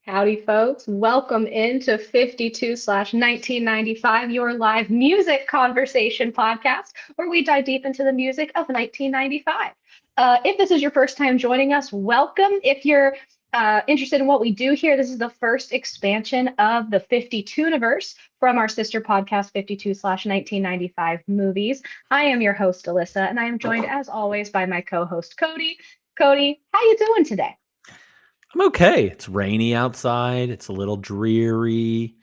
Howdy, folks. Welcome into 52/1995, your live music conversation podcast, where we dive deep into the music of 1995. If this is your first time joining us, welcome. If you're interested in what we do here, this is the first expansion of the 52 universe from our sister podcast, 52/1995 movies. I am your host, Alyssa, and I am joined, as always, by my co-host, Cody. Cody, how you doing today? I'm okay. It's rainy outside. It's a little dreary.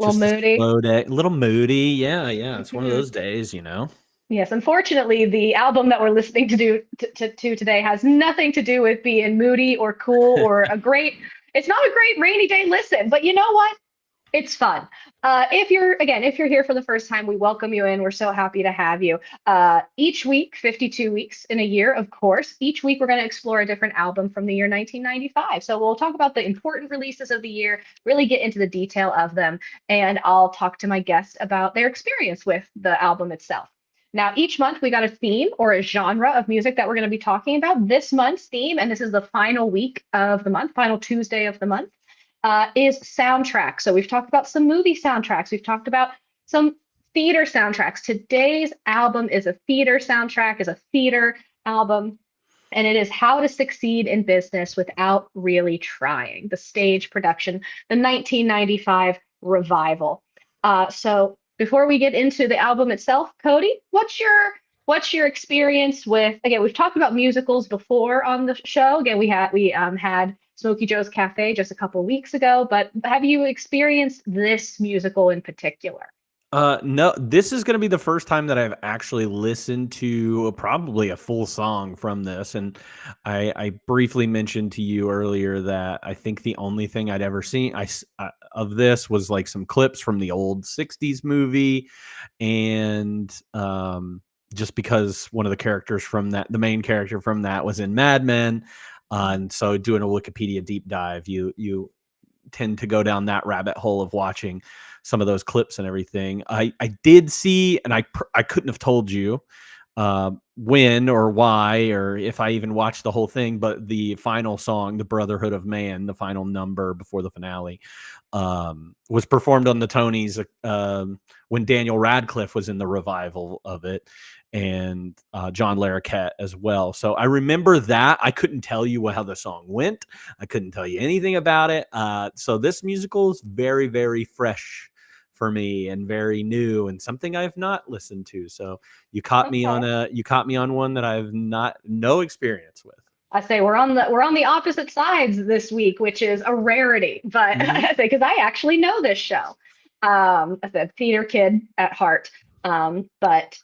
A little Just a moody. slow day. A little moody. Yeah. It's one of Mhm. those days. Yes, unfortunately, the album that we're listening to today has nothing to do with being moody or cool or a great. It's not a great rainy day listen, but you know what? It's fun. If you're here for the first time, we welcome you in. We're so happy to have you. Each week, 52 weeks in a year, of course. Each week, we're going to explore a different album from the year 1995. So we'll talk about the important releases of the year, really get into the detail of them, and I'll talk to my guests about their experience with the album itself. Now, each month we got a theme or a genre of music that we're going to be talking about. This month's theme, and this is the final week of the month, final Tuesday of the month, is soundtrack. So we've talked about some movie soundtracks. We've talked about some theater soundtracks. Today's album is a theater soundtrack, is a theater album, and it is How to Succeed in Business Without Really Trying, the stage production, the 1995 revival. So before we get into the album itself, Cody, what's your experience with? Again, we've talked about musicals before on the show. Again, we had Smokey Joe's Cafe just a couple weeks ago, but have you experienced this musical in particular? No, this is going to be the first time that I've actually listened to probably a full song from this. And I briefly mentioned to you earlier that I think the only thing I'd ever seen of this was like some clips from the old 60s movie. And just because one of the characters from that, the main character from that was in Mad Men. And so doing a Wikipedia deep dive, you tend to go down that rabbit hole of watching some of those clips and everything. I did see, and I couldn't have told you when or why or if I even watched the whole thing, but the final song, "The Brotherhood of Man," the final number before the finale, was performed on the Tonys when Daniel Radcliffe was in the revival of it, and John Larroquette as well. So I remember that. I couldn't tell you how the song went. I couldn't tell you anything about it. So this musical is very, very fresh for me and very new and something I've not listened to. So Okay. you caught me on one that I've not no experience with. I say we're on the opposite sides this week, which is a rarity. But Hmm. because I actually know this show, as a theater kid at heart. But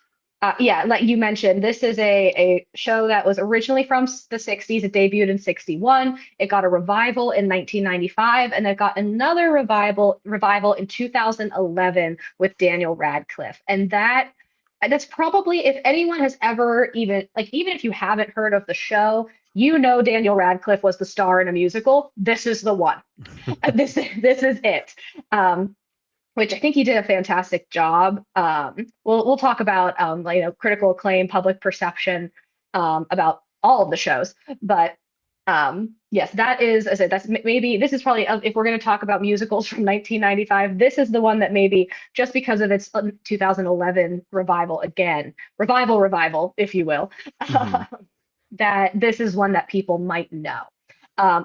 yeah, like you mentioned, this is a show that was originally from the 60s. It debuted in 61. It got a revival in 1995, and it got another revival in 2011 with Daniel Radcliffe. And that's probably, if anyone has ever, even if you haven't heard of the show, you know Daniel Radcliffe was the star in a musical. This is the one. This is it. Which I think he did a fantastic job. We'll talk about critical acclaim, public perception, about all of the shows. But yes, that is, as I said, maybe this is probably, if we're going to talk about musicals from 1995, this is the one that maybe just because of its 2011 revival again, revival, if you will, Hmm. that this is one that people might know.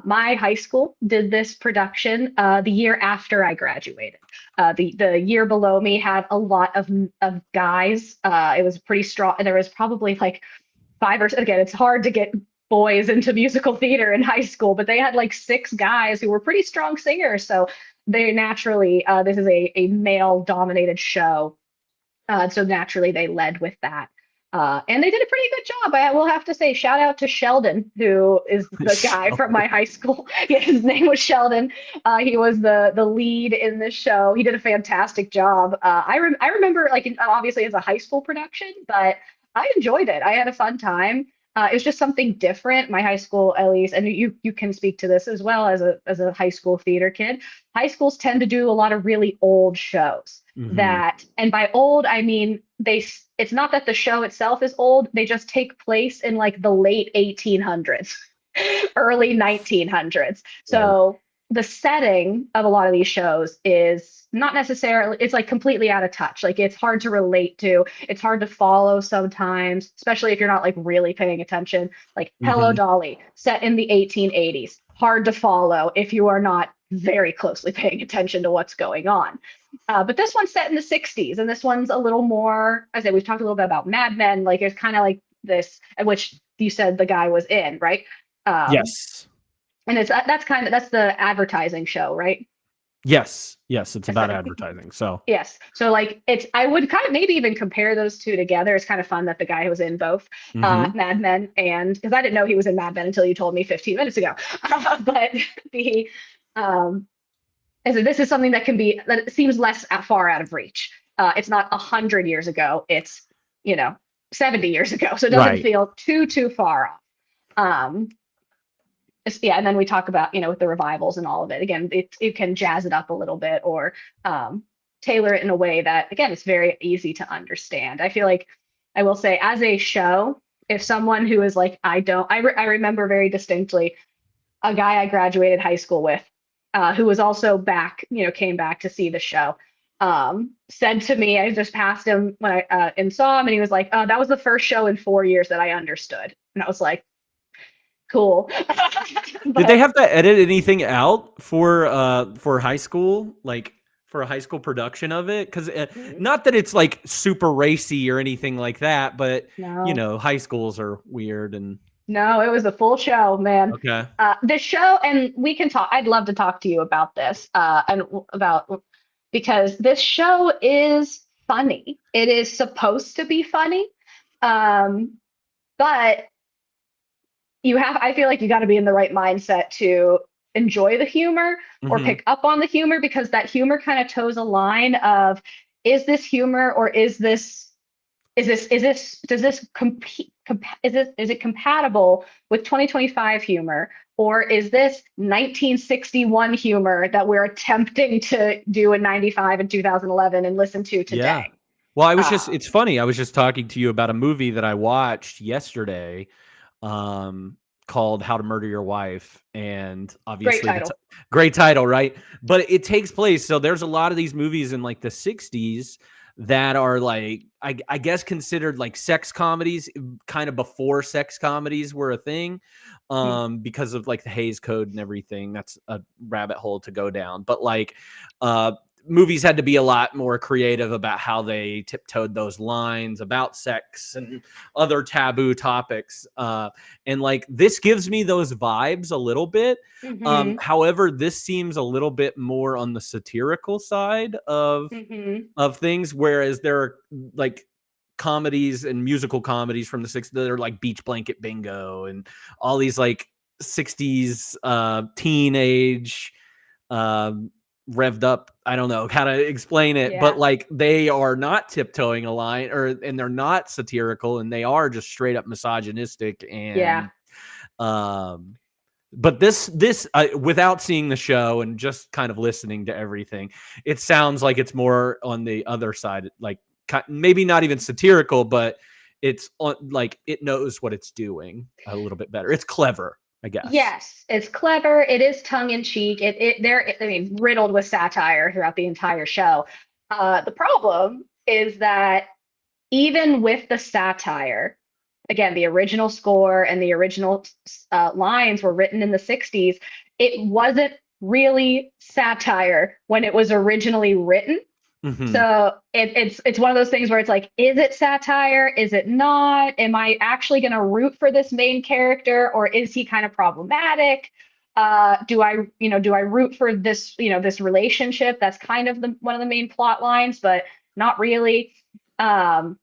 My high school did this production the year after I graduated. The year below me had a lot of guys. It was pretty strong, and there was probably like five or again. It's hard to get boys into musical theater in high school, but they had like six guys who were pretty strong singers. So they naturally, this is a male dominated show, so naturally they led with that. And they did a pretty good job. I will have to say, shout out to Sheldon, who is the guy from my high school. Yeah, his name was Sheldon. He was the lead in this show. He did a fantastic job. I remember, like, obviously as a high school production, but I enjoyed it. I had a fun time. It was just something different. My high school, at least, and you can speak to this as well as a high school theater kid. High schools tend to do a lot of really old shows Hmm. that, and by old I mean it's not that the show itself is old, they just take place in like the late 1800s, early 1900s. Right. So the setting of a lot of these shows is not necessarily, it's like completely out of touch. Like it's hard to relate to, it's hard to follow sometimes, especially if you're not like really paying attention. Like Hello Hmm. Dolly, set in the 1880s, hard to follow if you are not very closely paying attention to what's going on. But this one's set in the 60s, and this one's a little more, I said, we've talked a little bit about Mad Men. Like it's kind of like this, which you said the guy was in, right? Um, Yes. and it's that's kind of that's the advertising show, right? Yes. Yes. It's Yes, about advertising. So, yes. So like it's I would kind of maybe even compare those two together. It's kind of fun that the guy who was in both hmm. Mad Men and because I didn't know he was in Mad Men until you told me 15 minutes ago. But the um and so this is something that can be that it seems less far out of reach. It's not 100 years ago. It's you know 70 years ago, so it doesn't Right. feel too far off. Um, yeah, and then we talk about with the revivals and all of it. Again, it can jazz it up a little bit or um, tailor it in a way that again it's very easy to understand. I feel like I will say as a show, if someone who is like I remember very distinctly a guy I graduated high school with, who was also back, came back to see the show. Said to me, I just passed him when I and saw him, and he was like, "Oh, that was the first show in 4 years that I understood." And I was like, "Cool." Did they But have to edit anything out for high school, like for a high school production of it? Because not that it's like super racy or anything like that, but no, high schools are weird and no, it was a full show, man. okay. The show, and we can talk. I'd love to talk to you about this, about because this show is funny. It is supposed to be funny, um, but I feel like you got to be in the right mindset to enjoy the humor or Hmm. pick up on the humor because that humor kind of toes a line of is this humor or does this compete is it compatible with 2025 humor or is this 1961 humor that we're attempting to do in 95 and 2011 and listen to Yeah. today? Well, uh it's funny. I was just talking to you about a movie that I watched yesterday, called How to Murder Your Wife. And Great obviously, title. great title, right? But it takes place. So there's a lot of these movies in like the 60s that are like, I guess, considered like sex comedies, kind of before sex comedies were a thing, because of like the Hays Code and everything. That's a rabbit hole to go down. But like, uh, movies had to be a lot more creative about how they tiptoed those lines about sex and other taboo topics. And like this gives me those vibes a little bit. Hmm. However, this seems a little bit more on the satirical side Hmm. of things, whereas there are like comedies and musical comedies from the 60s that are like Beach Blanket Bingo and all these like 60s teenage um revved up. I don't know how to explain it, but Yeah. like they are not tiptoeing a line and they're not satirical and they are just straight up misogynistic Yeah. and um but this without seeing the show and just kind of listening to everything, it sounds like it's more on the other side, like maybe not even satirical, but it's on like it knows what it's doing a little bit better. It's clever, I guess. Yes, it's clever. It is tongue in cheek. I mean, riddled with satire throughout the entire show. The problem is that even with the satire, again, the original score and the original lines were written in the 60s. It wasn't really satire when it was originally written. Hmm. So it's one of those things where it's like, is it satire? Is it not? Am I actually going to root for this main character, or is he kind of problematic? Do I root for this this relationship that's kind of the one of the main plot lines, but not really. Um,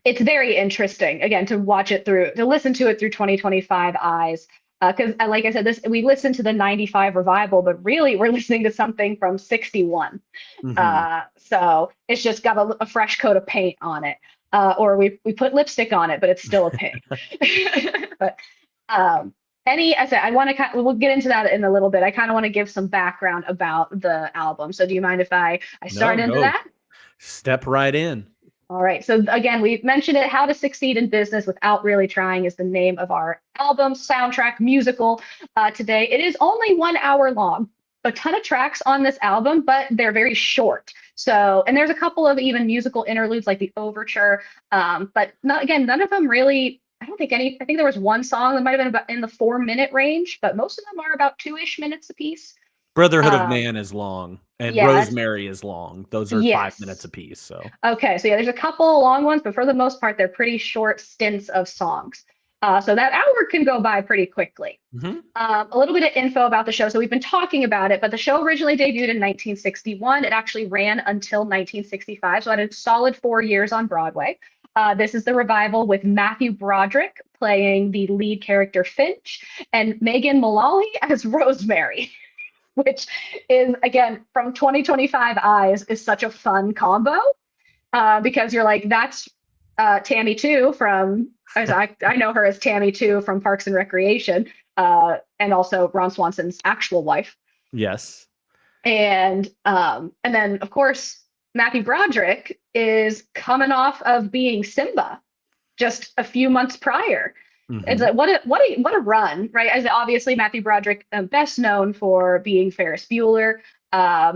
it's very interesting again to watch it through to listen to it through 2025 eyes because like I said, this we listened to the 95 revival, but really we're listening to something from 61. Hmm. So it's just got a fresh coat of paint on it. Or we put lipstick on it, but it's still a pig. But um, I said I want to we'll get into that in a little bit. I kind of want to give some background about the album. So do you mind if I No, start into go that? step right in. All right. So again, we've mentioned it. How to Succeed in Business Without Really Trying is the name of our album soundtrack musical today. It is only 1 hour long, a ton of tracks on this album, but they're very short. So, and there's a couple of even musical interludes like the overture, but not, again, none of them really. I don't think any. I think there was one song that might have been about in the 4 minute range, but most of them are about 2-ish minutes apiece. Brotherhood of Um, Man is long, and yeah, that's Rosemary is long. Those are 5 minutes yes. apiece. So Okay, so yeah, there's a couple long ones, but for the most part, they're pretty short stints of songs. So that hour can go by pretty quickly. mhm. A little bit of info about the show. So we've been talking about it, but the show originally debuted in 1961. It actually ran until 1965, so it had a solid 4 years on Broadway. This is the revival with Matthew Broderick playing the lead character Finch and Megan Mullally as Rosemary, which is, again, from 2025 eyes, is such a fun combo because you're like, that's Tammy 2 from, as I know her as Tammy 2 from Parks and Recreation, and also Ron Swanson's actual wife. Yes. And then of course Matthew Broderick is coming off of being Simba just a few months prior. It's Mhm. like what a run, right? As obviously Matthew Broderick, best known for being Ferris Bueller,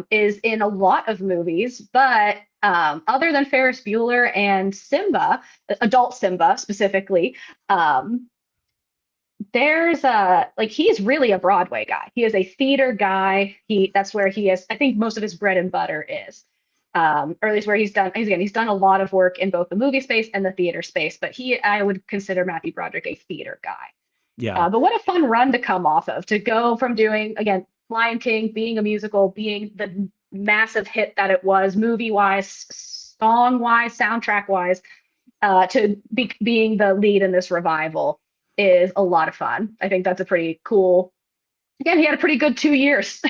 is in a lot of movies, but other than Ferris Bueller and Simba, adult Simba specifically, there's a like he's really a Broadway guy. He is a theater guy. That's where he is. I think most of his bread and butter is, or at least where he's done. He's done a lot of work in both the movie space and the theater space. But I would consider Matthew Broderick a theater guy. Yeah. But what a fun run to come off of, to go from doing, again, Lion King being a musical, being the massive hit that it was, movie wise, song wise, soundtrack wise, to being the lead in this revival is a lot of fun. I think that's a pretty cool. Again, he had a pretty good 2 years.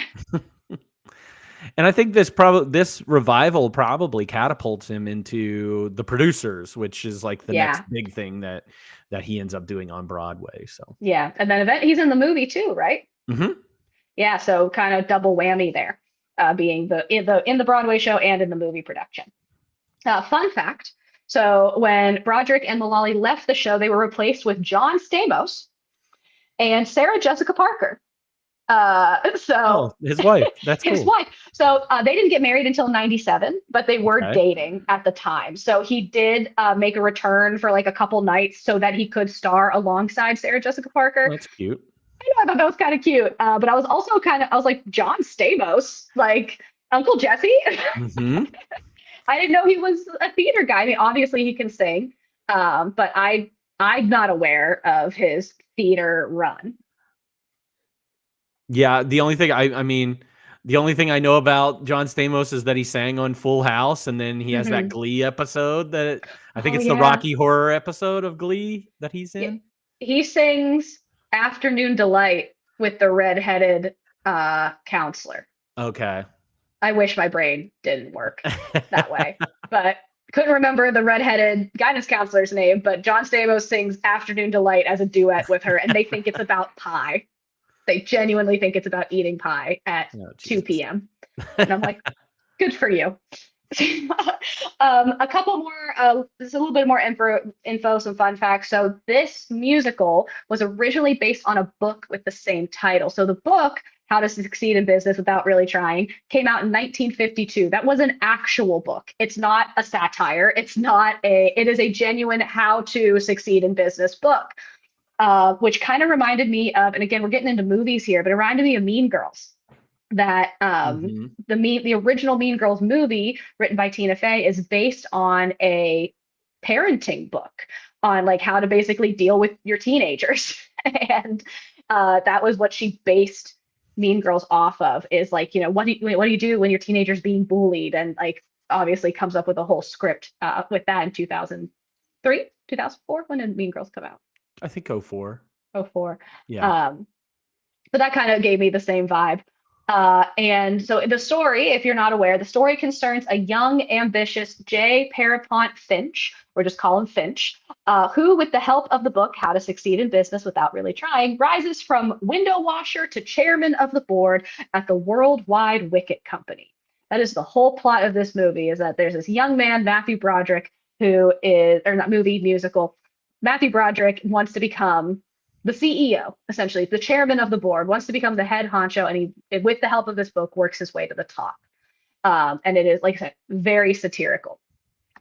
And I think this revival probably catapults him into the producers, which is like the next Yeah, big thing that he ends up doing on Broadway. So, yeah, and then he's in the movie too, right? mhm. Yeah, so kind of double whammy there, being the Broadway show and in the movie production. Fun fact. So when Broderick and Mullally left the show, they were replaced with John Stamos and Sarah Jessica Parker. So Oh, his wife. That's his cool. wife. So they didn't get married until 97, but they were Okay. dating at the time. So he did make a return for like a couple nights so that he could star alongside Sarah Jessica Parker. Well, that's cute. I thought that was kind of cute. But I was also I was like, John Stamos, like Uncle Jesse. Mhm. I didn't know he was a theater guy. I mean, obviously he can sing, but I'm not aware of his theater run. Yeah, the only thing I know about John Stamos is that he sang on Full House, and then he has that Hmm. Glee episode that I think Oh it's the yeah. Rocky Horror episode of Glee that he's Yeah, in. he sings Afternoon Delight with the redheaded counselor. Okay. I wish my brain didn't work that way, but couldn't remember the redheaded guidance counselor's name. But John Stamos sings Afternoon Delight as a duet with her, and they think it's about pie. They genuinely think it's about eating pie at Oh, 2 Jesus. p.m. And I'm like, good for you. A couple more, just a little bit more info, some fun facts. So this musical was originally based on a book with the same title. So the book, How to Succeed in Business Without Really Trying, came out in 1952. That was an actual book. It's not a satire. It is a genuine how to succeed in business book, which kind of reminded me of, and again, we're getting into movies here, but it reminded me of Mean Girls. That Mhm. the original Mean Girls movie, written by Tina Fey, is based on a parenting book on like how to basically deal with your teenagers, and that was what she based Mean Girls off of. Is like, what do you do when your teenager's being bullied, and like obviously comes up with a whole script with that in 2003, 2004. When did Mean Girls come out? I think oh 04. Oh, four. Yeah. Um, but that kind of gave me the same vibe. And so the story, if you're not aware, the story concerns a young, ambitious J. Pierpont Finch, or just call him Finch, who, with the help of the book How to Succeed in Business Without Really Trying, rises from window washer to chairman of the board at the Worldwide Wicket Company. That is the whole plot of this movie, is that there's this young man, Matthew Broderick, who is, or not movie, musical, Matthew Broderick wants to become the CEO, essentially, the chairman of the board, wants to become the head honcho, and he, with the help of this book, works his way to the top. And it is, like I said, very satirical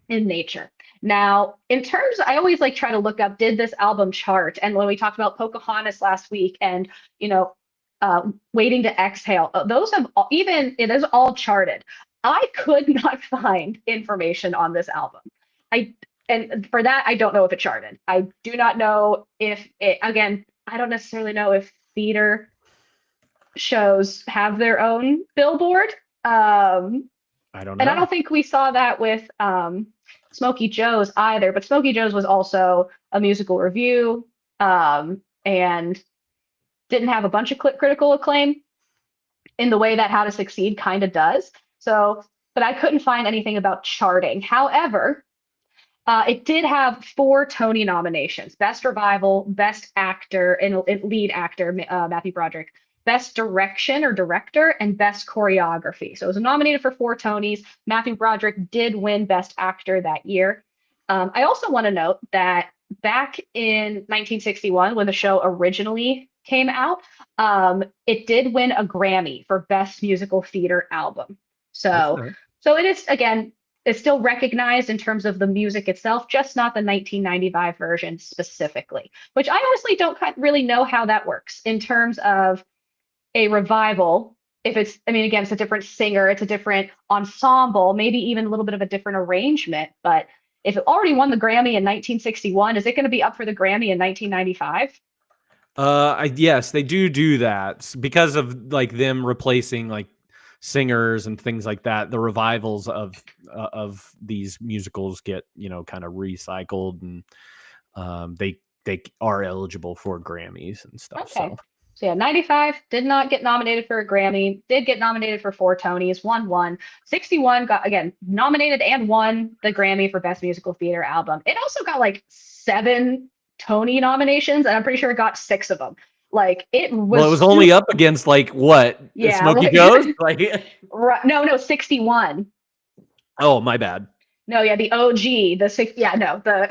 in nature. Now, in terms, I always like try to look up, did this album chart? And when we talked about Pocahontas last week, and you know, Waiting to Exhale, those have even it is all charted. I could not find information on this album. I and for that, I don't know if it charted. I do not know if it. Again, I don't necessarily know if theater shows have their own Billboard. I don't And I know. don't think we saw that with Smokey Joe's either, but Smokey Joe's was also a musical review, and didn't have a bunch of critical acclaim in the way that How to Succeed kind of does. So, but I couldn't find anything about charting. However, it did have 4 Tony nominations: Best Revival, Best Actor and Lead Actor, Matthew Broderick, Best Direction or Director, and Best Choreography. So it was nominated for 4 Tonys. Matthew Broderick did win Best Actor that year. I also want to note that back in 1961, when the show originally came out, it did win a Grammy for Best Musical Theater Album. So, Okay. so it is, again, it's still recognized in terms of the music itself, just not the 1995 version specifically, which I honestly don't really know how that works in terms of a revival. If it's, I mean, again, it's a different singer, it's a different ensemble, maybe even a little bit of a different arrangement. But if it already won the Grammy in 1961, is it going to be up for the Grammy in 1995? Yes, they do that because of like them replacing like singers and things like that. The revivals of these musicals get, kind of recycled, and they are eligible for Grammys and stuff. Okay. So So yeah, 95 did not get nominated for a Grammy, did get nominated for 4 Tonys, won one. 61 got, again, nominated and won the Grammy for Best Musical Theater Album. It also got like 7 Tony nominations, and I'm pretty sure it got 6 of them. Like it well, it was was only up against like what? yeah, Smokey like Joe's? Like right, no, 61. oh, my bad. No, yeah, the OG, the six, yeah, no, the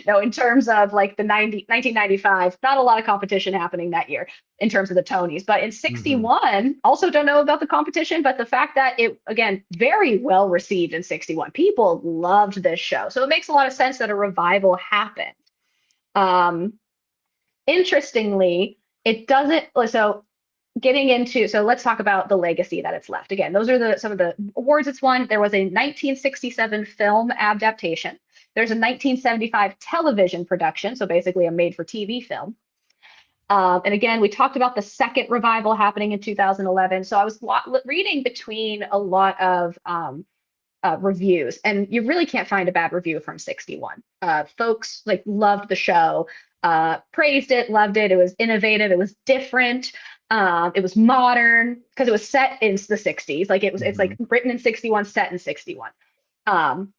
no, in terms of like the 1995, not a lot of competition happening that year in terms of the Tonys. But in Mhm. 61, also don't know about the competition, but the fact that it, again, very well received in 61. People loved this show. So it makes a lot of sense that a revival happened. Um, Interestingly, it doesn't, so getting into, so let's talk about the legacy that it's left. Again, those are some of the awards it's won. There was a 1967 film adaptation. There's a 1975 television production, so basically a made-for-TV film. And again, we talked about the second revival happening in 2011. So I was reading between a lot of reviews, and you really can't find a bad review from 61. Folks like loved the show, praised it, loved it. It was innovative. It was different. It was modern because it was set in the 60s. Like it's like Mhm. written in 61, set in 61. Um,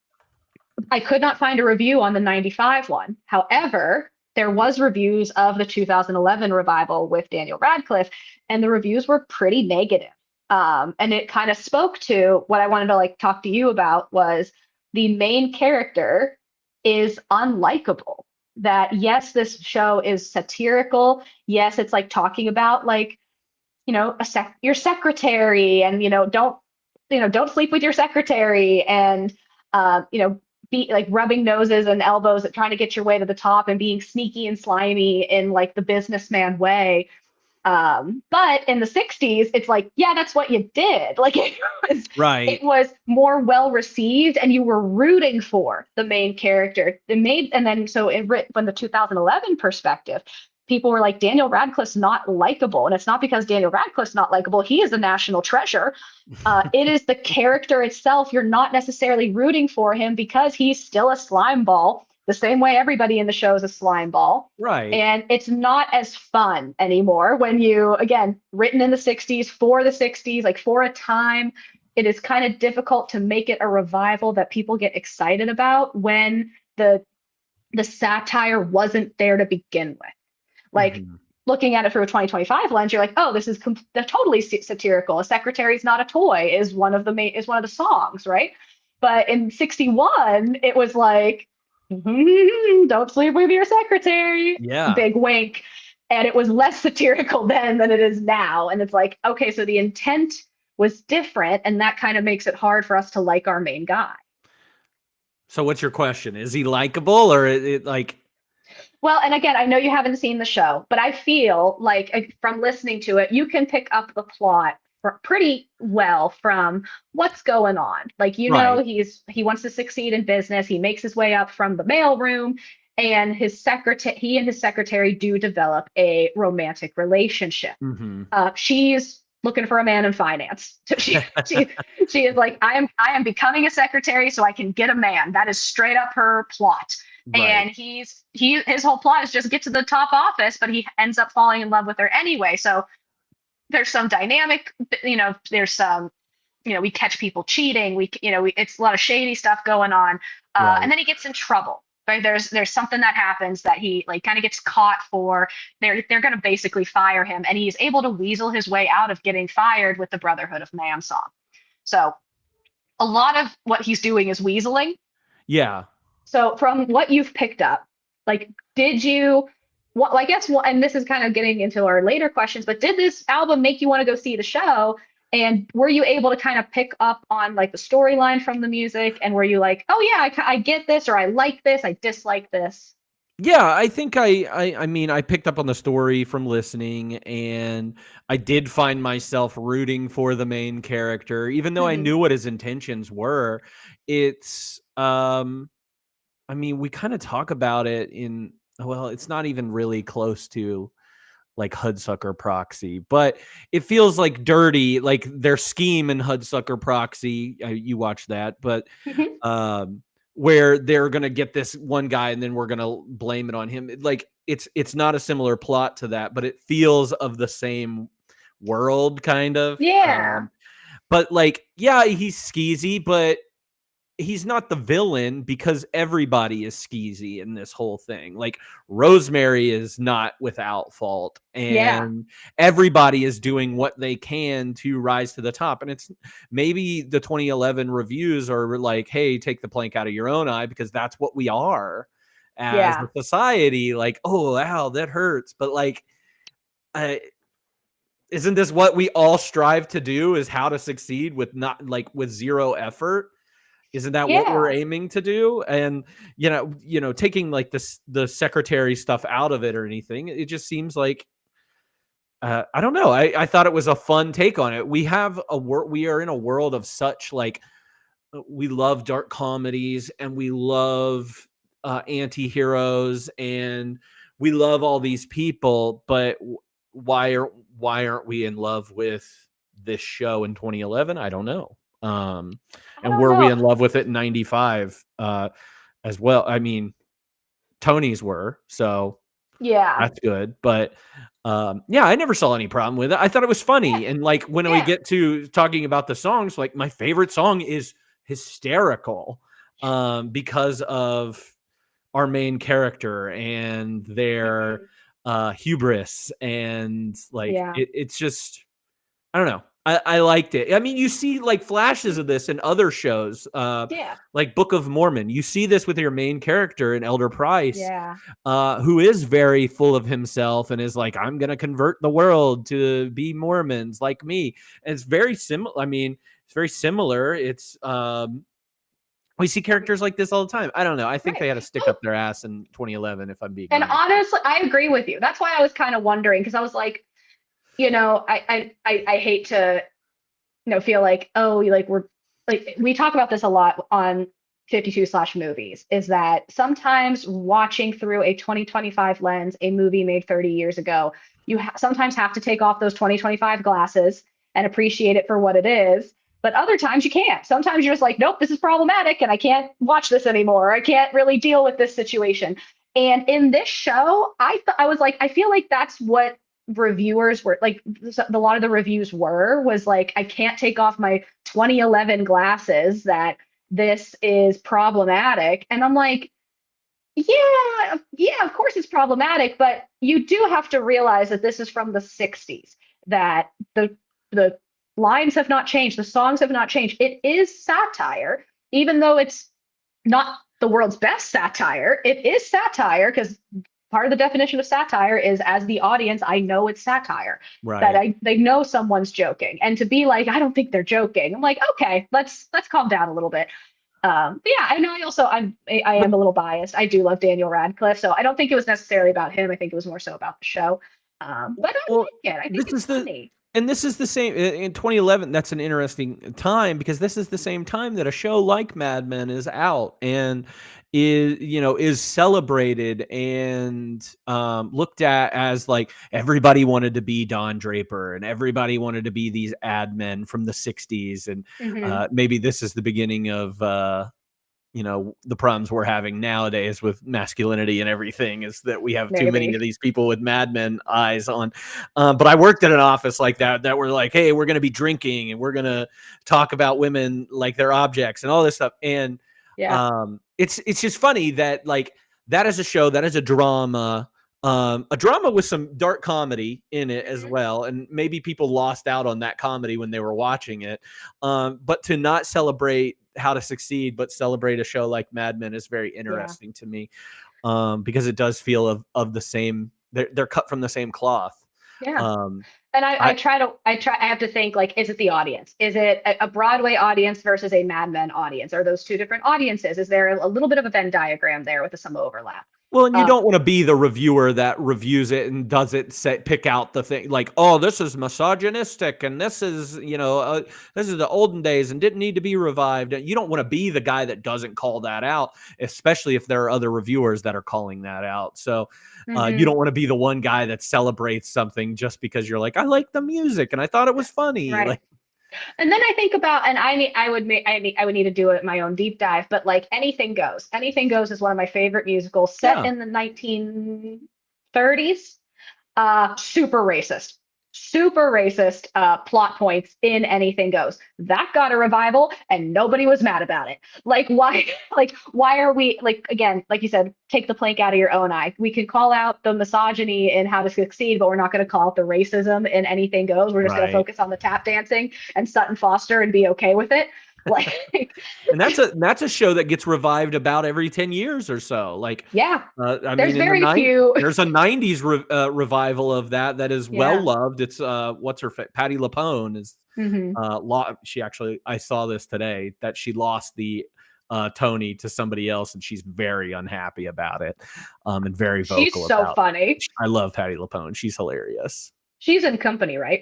I could not find a review on the 95 one. However, there was reviews of the 2011 revival with Daniel Radcliffe, and the reviews were pretty negative. And it kind of spoke to what I wanted to like talk to you about was the main character is unlikable. That yes, this show is satirical. Yes, it's like talking about like, your secretary, and don't sleep with your secretary, and be like rubbing noses and elbows at trying to get your way to the top and being sneaky and slimy in like the businessman way. But in the 60s, it's like, yeah, that's what you did. Like was it Right. was more well received, and you were rooting for the main character. And then so from the 2011 perspective, people were like, Daniel Radcliffe's not likable. And it's not because Daniel Radcliffe's not likable. He is a national treasure. It is the character itself. You're not necessarily rooting for him because he's still a slime ball, the same way everybody in the show is a slime ball. Right. And it's not as fun anymore when you, again, written in the 60s, for the 60s, like for a time, it is kind of difficult to make it a revival that people get excited about when the satire wasn't there to begin with. Like Mhm. looking at it through a 2025 lens, you're like, oh, this is totally satirical. A secretary's not a toy is one of the songs, right? But in 61, it was like, Don't sleep with your secretary. Yeah. Big wink. And it was less satirical then than it is now. And it's like, okay, so the intent was different. And that kind of makes it hard for us to like our main guy. So what's your question? Is he likable or like Well, and again, I know you haven't seen the show, but I feel like from listening to it, you can pick up the plot pretty well from what's going on. Like, right? he wants to succeed in business. He makes his way up from the mailroom, and he and his secretary do develop a romantic relationship. Hmm. She's looking for a man in finance. So she she is like, I am becoming a secretary so I can get a man. That is straight up her plot. Right. And his whole plot is just get to the top office, but he ends up falling in love with her anyway. So there's some dynamic, there's some, we catch people cheating. It's a lot of shady stuff going on. And Right. then he gets in trouble. Right. There's something that happens that he like kind of gets caught for. They're going to basically fire him, and he's able to weasel his way out of getting fired with the Brotherhood of Man song. So a lot of what he's doing is weaseling. Yeah. So from what you've picked up, like, did you? Well, I guess, and this is kind of getting into our later questions, but did this album make you want to go see the show? And were you able to kind of pick up on like the storyline from the music? And were you like, oh yeah, I get this, or I like this, I dislike this? Yeah, I think I mean, I picked up on the story from listening, and I did find myself rooting for the main character, even though I Mhm. knew what his intentions were. It's I mean, we kind of talk about it in, well, it's not even really close to like Hudsucker Proxy, but it feels like dirty, like their scheme in Hudsucker Proxy. You watch that, but Mhm. um, where they're gonna get this one guy and then we're gonna blame it on him. Like it's not a similar plot to that, but it feels of the same world, kind of. Yeah. But like, yeah, he's skeezy, but he's not the villain because everybody is skeezy in this whole thing. Like Rosemary is not without fault, Yeah. and everybody is doing what they can to rise to the top. And it's maybe the 2011 reviews are like, hey, take the plank out of your own eye, because that's what we are as Yeah. a society. Like, oh wow, that hurts. But like, uh, isn't this what we all strive to do, is how to succeed with not like with zero effort? Isn't that what we're Yeah. aiming to do? And taking like this the secretary stuff out of it or anything, it just seems like I don't know. I thought it was a fun take on it. We are in a world of such like we love dark comedies, and we love anti-heroes, and we love all these people, but why aren't we in love with this show in 2011? I don't know. I And don't were we know. in love with it in 95 as well? I mean, Tony's were, so Yeah. that's good. But yeah, I never saw any problem with it. I thought it was Yeah. funny. And like when we Yeah. get to talking about the songs, like my favorite song is hysterical because of our main character and their Mhm. hubris, and like Yeah. it's just I don't know. I liked it. I mean, you see like flashes of this in other shows, Yeah. like Book of Mormon. You see this with your main character in Elder Price, Yeah. who is very full of himself and is like, I'm going to convert the world to be Mormons like me. And it's very similar. I mean, it's very similar. It's, we see characters like this all the time. I don't know. I think Right. they had to stick up their ass in 2011, if I'm being And honest. honestly, I agree with you. That's why I was kind of wondering, because I was like, I hate to, feel like, oh, like we're like, we talk about this a lot on 52 slash movies, is that sometimes watching through a 2025 lens, a movie made 30 years ago, you sometimes have to take off those 2025 glasses and appreciate it for what it is. But other times you can't. Sometimes you're just like, nope, this is problematic and I can't watch this anymore. I can't really deal with this situation. And in this show, I was like, I feel like that's what reviewers were like, a lot of the reviews was like, I can't take off my 2011 glasses, that this is problematic. And I'm like, yeah, of course it's problematic, but you do have to realize that this is from the 60s, that the lines have not changed, the songs have not changed. It is satire, even though it's not the world's best satire. It is satire because part of the definition of satire is, as the audience, I know it's satire. That Right. they know someone's joking, and to be like, I don't think they're joking. I'm like, okay, let's calm down a little bit. But yeah, I know. I But am a little biased. I do love Daniel Radcliffe, so I don't think it was necessarily about him. I think it was more so about the show. But I well, like it. I think this it's is the funny. and this is the same in 2011. That's an interesting time because this is the same time that a show like Mad Men is out and is celebrated and looked at as like everybody wanted to be Don Draper and everybody wanted to be these ad men from the 60s, and Hmm. maybe this is the beginning of the problems we're having nowadays with masculinity and everything is that we have too many Maybe. of these people with Mad Men eyes on. But I worked at an office like that were like, hey, we're going to be drinking and we're going to talk about women like they're objects and all this stuff. And Yeah. it's just funny that like that is a show, that is a drama with some dark comedy in it as Mhm. well. And maybe people lost out on that comedy when they were watching it. But to not celebrate How to Succeed, but celebrate a show like Mad Men is very Yeah. interesting to me, because it does feel of the same. They're cut from the same cloth. Yeah. Um, And I I have to think, like, is it the audience? Is it a Broadway audience versus a Mad Men audience? Are those two different audiences? Is there a little bit of a Venn diagram there with some overlap? Well, and you Uh, don't want to be the reviewer that reviews it and does it pick out the thing like, oh, this is misogynistic and this is, this is the olden days and didn't need to be revived. You don't want to be the guy that doesn't call that out, especially if there are other reviewers that are calling that out. So you mhm. don't want to be the one guy that celebrates something just because you're like, I like the music and I thought it was funny. Right. Like, And then I think about, and I would need to do it my own deep dive, but like Anything Goes. Anything Goes is one of my favorite musicals set yeah, in the 1930s. Super racist plot points in Anything Goes. That got a revival and nobody was mad about it. Like, why? Like, why are we, like, again, like you said, take the plank out of your own eye. We can call out the misogyny in How to Succeed, but we're not going to call out the racism in Anything Goes. We're just going to right. focus on the tap dancing and Sutton Foster and be okay with it. Like, And that's a show that gets revived about every 10 years or so. Like, yeah, I there's mean, very few. there's a '90s revival of that is well Yeah. loved. It's what's her Patty LuPone is Hmm. she actually, I saw this today that she lost the Tony to somebody else and she's very unhappy about it, and very She's vocal so about. funny. I love Patty LuPone. She's hilarious. She's in Company, right?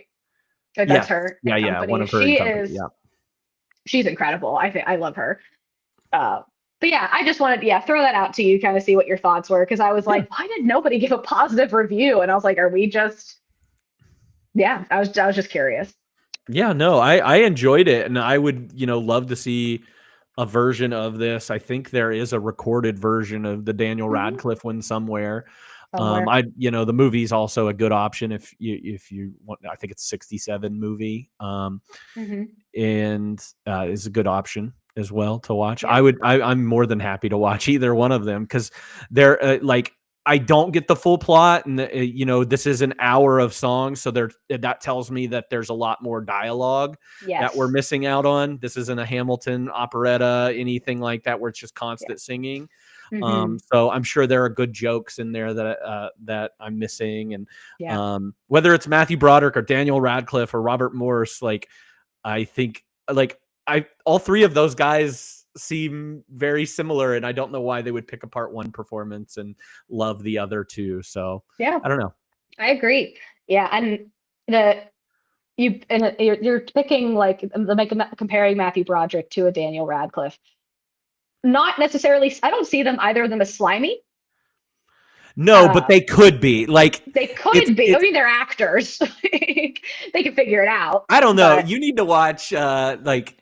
Or that's Yes, her in yeah, one Company. of her in Company. Yeah. She's incredible. I love her. Uh, but yeah, I just wanted, yeah, throw that out to you, kind of see what your thoughts were, because I was Yeah. like, why did nobody give a positive review? And I was like, are we just, yeah, I was just curious. Yeah, no, I enjoyed it, and I would, love to see a version of this. I think there is a recorded version of the Daniel Mhm. Radcliffe one somewhere. Somewhere. The movie's also a good option if you want. I think it's 67 movie, Hmm. and is a good option as well to watch. Yeah. I'm more than happy to watch either one of them because they're like I don't get the full plot, and this is an hour of songs, so that tells me that there's a lot more dialogue that we're Yes. missing out on. This isn't a Hamilton operetta, anything like that, where it's just Yeah. constant singing. Hmm. So I'm sure there are good jokes in there that I'm missing, and Yeah. whether it's Matthew Broderick or Daniel Radcliffe or Robert Morse, like I think like I all three of those guys seem very similar, and I don't know why they would pick apart one performance and love the other two. So Yeah. I don't know. I agree. Yeah. And the, you're picking like comparing Matthew Broderick to a Daniel Radcliffe. Not necessarily, I don't see them, either of them, as slimy. No, but Uh, they could be like they it's could be. I it's mean, they're actors. They can figure it out. I don't know. But You need to watch like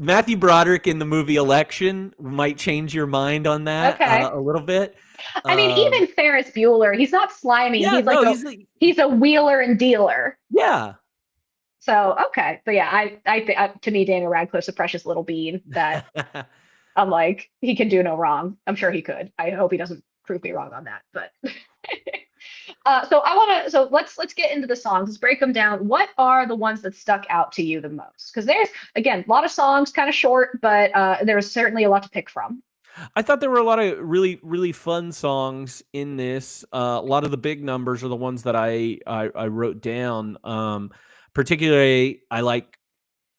Matthew Broderick in the movie Election might change your mind on that okay. a little bit. I mean, Um, even Ferris Bueller, he's not slimy. yeah, He's like no, a he's a wheeler and dealer. yeah. So okay, but yeah, to me, Daniel Radcliffe's a precious little bean that I'm like, he can do no wrong. I'm sure he could. I hope he doesn't prove me wrong on that. But so let's get into the songs. Let's break them down. What are the ones that stuck out to you the most? Because there's, again, a lot of songs, kind of short, but there's certainly a lot to pick from. I thought there were a lot of really, really fun songs in this. A lot of the big numbers are the ones that I wrote down. Particularly, I like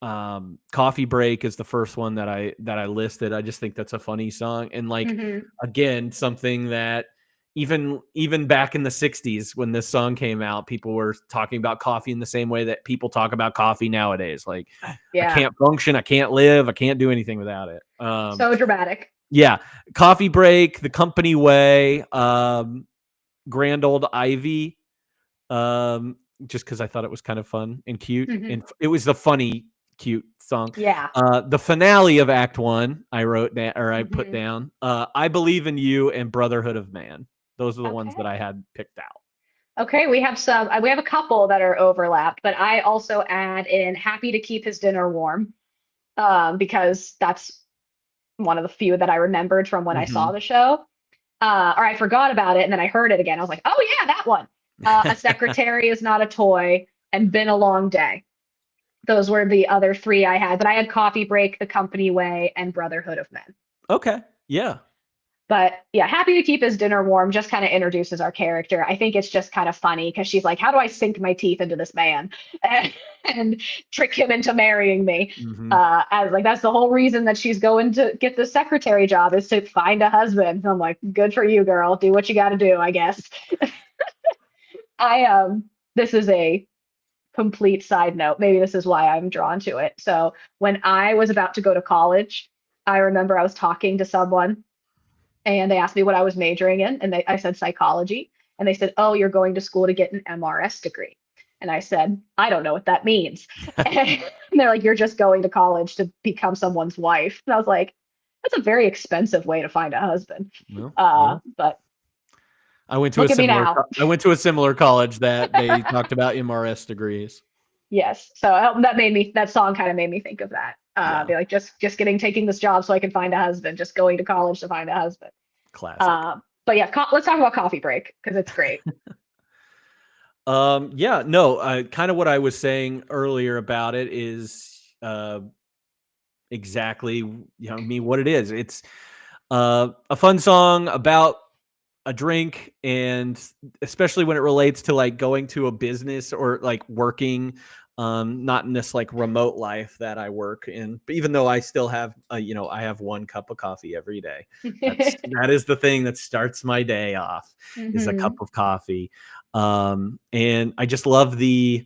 Coffee Break is the first one that I listed. I just think that's a funny song, and like Hmm. again, something that even back in the 60s when this song came out, people were talking about coffee in the same way that people talk about coffee nowadays. Like, I Yeah. can't function, I can't live, I can't do anything without it. So dramatic. Yeah, Coffee Break, The Company Way, Grand Old Ivy, um, just because I thought it was kind of fun and cute, Hmm. and it was a funny, cute song. Yeah. The finale of Act One, I wrote down, or I put Hmm. down, I Believe in You and Brotherhood of Man. Those are the ones that I Okay. had picked out. Okay, we have a couple that are overlapped, but I also add in "Happy to Keep His Dinner Warm," because that's one of the few that I remembered from when I saw Mhm. the show. Or I forgot about it and then I heard it again. I was like, oh yeah, that one. A Secretary Is Not a Toy and Been a Long Day. Those were the other three I had, but I had Coffee Break, The Company Way, and Brotherhood of Men. Okay, yeah. But yeah, Happy to Keep His Dinner Warm just kind of introduces our character. I think it's just kind of funny because she's like, how do I sink my teeth into this man and trick him into marrying me? Mhm. As like that's the whole reason that she's going to get the secretary job is to find a husband. I'm like, good for you, girl. Do what you got to do, I guess. This is a complete side note. Maybe this is why I'm drawn to it. So when I was about to go to college, I remember I was talking to someone and they asked me what I was majoring in, and I said psychology, and they said, "Oh, you're going to school to get an MRS degree," and I said, "I don't know what that means," and they're like, "You're just going to college to become someone's wife," and I was like, "That's a very expensive way to find a husband," Well, yeah. but I went to a look at me similar now. I went to a similar college that they talked about MRS degrees. Yes, so that song kind of made me think of that. Yeah, Be like, just getting taking this job so I can find a husband, just going to college to find a husband. classic. But yeah, let's talk about Coffee Break because it's great. Yeah, no, kind of what I was saying earlier about it is exactly, me what it is. It's a fun song about a drink, and especially when it relates to like going to a business or like working, not in this like remote life that I work in, but even though I still have I have one cup of coffee every day. That is the thing that starts my day off, is a cup Hmm. of coffee. And I just love the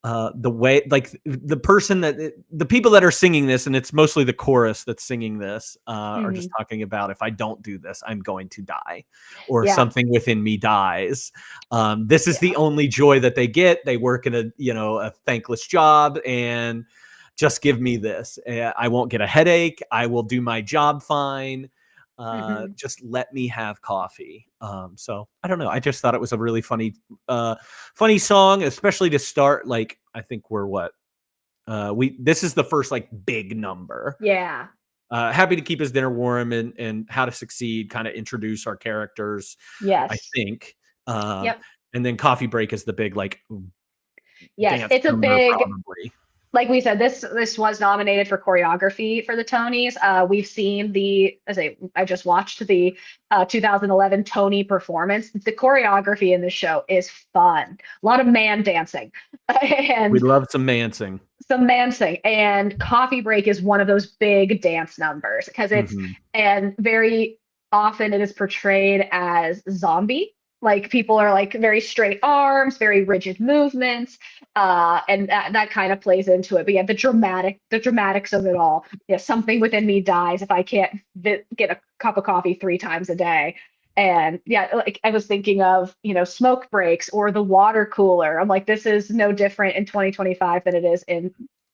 way, like the person that the people that are singing this, and it's mostly the chorus that's singing this, are just Hmm. talking about, if I don't do this, I'm going to die, or Yeah, something within me dies. This is the yeah. only joy that they get. They work in a thankless job, and just give me this. I won't get a headache, I will do my job fine. Hmm. Just let me have coffee. So I don't know, I just thought it was a really funny song, especially to start. Like, I think we're what we this is the first like big number. Yeah. Happy to Keep His Dinner Warm and How to Succeed kind of introduce our characters, I Yes. think. Um, Yep. and then Coffee Break is the big like Yes. dance It's a number, big, probably. like we said, this was nominated for choreography for the Tonys. We've seen I just watched the 2011 Tony performance. The choreography in this show is fun. A lot of man dancing We and love some mansing. some mansing. And Coffee Break is one of those big dance numbers because Mhm. and very often it is portrayed as zombie. Like people are like very straight arms, very rigid movements, and that kind of plays into it. But yeah, the dramatics of it all. Yeah, something within me dies if I can't get a cup of coffee 3 times a day. And yeah, like I was thinking of, smoke breaks or the water cooler. I'm like, this is no different in 2025 than it is in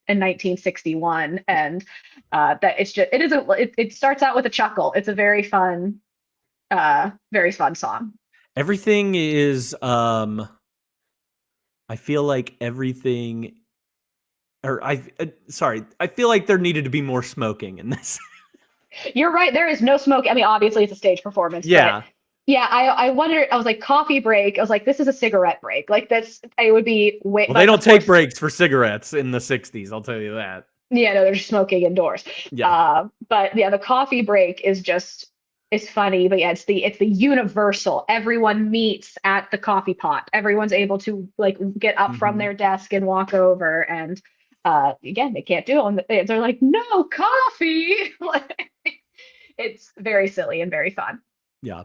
1961. And that it's just, it starts out with a chuckle. It's a very fun song. Everything is I feel like everything or sorry, I feel like there needed to be more smoking in this. You're right. There is no smoke. I mean, obviously it's a stage performance, but Yeah. yeah, I wondered, I was like, coffee break. I was like, this is a cigarette break. Like this, it would be way, Well, they but don't of take course, breaks for cigarettes in the 60s, I'll tell you that. Yeah, no, they're just smoking indoors. Yeah. But yeah, the coffee break is just it's funny, but yeah, it's the universal. Everyone meets at the coffee pot. Everyone's able to like get up from Hmm. their desk and walk over. And again, they can't do it. They're like, no coffee. It's very silly and very fun. Yeah.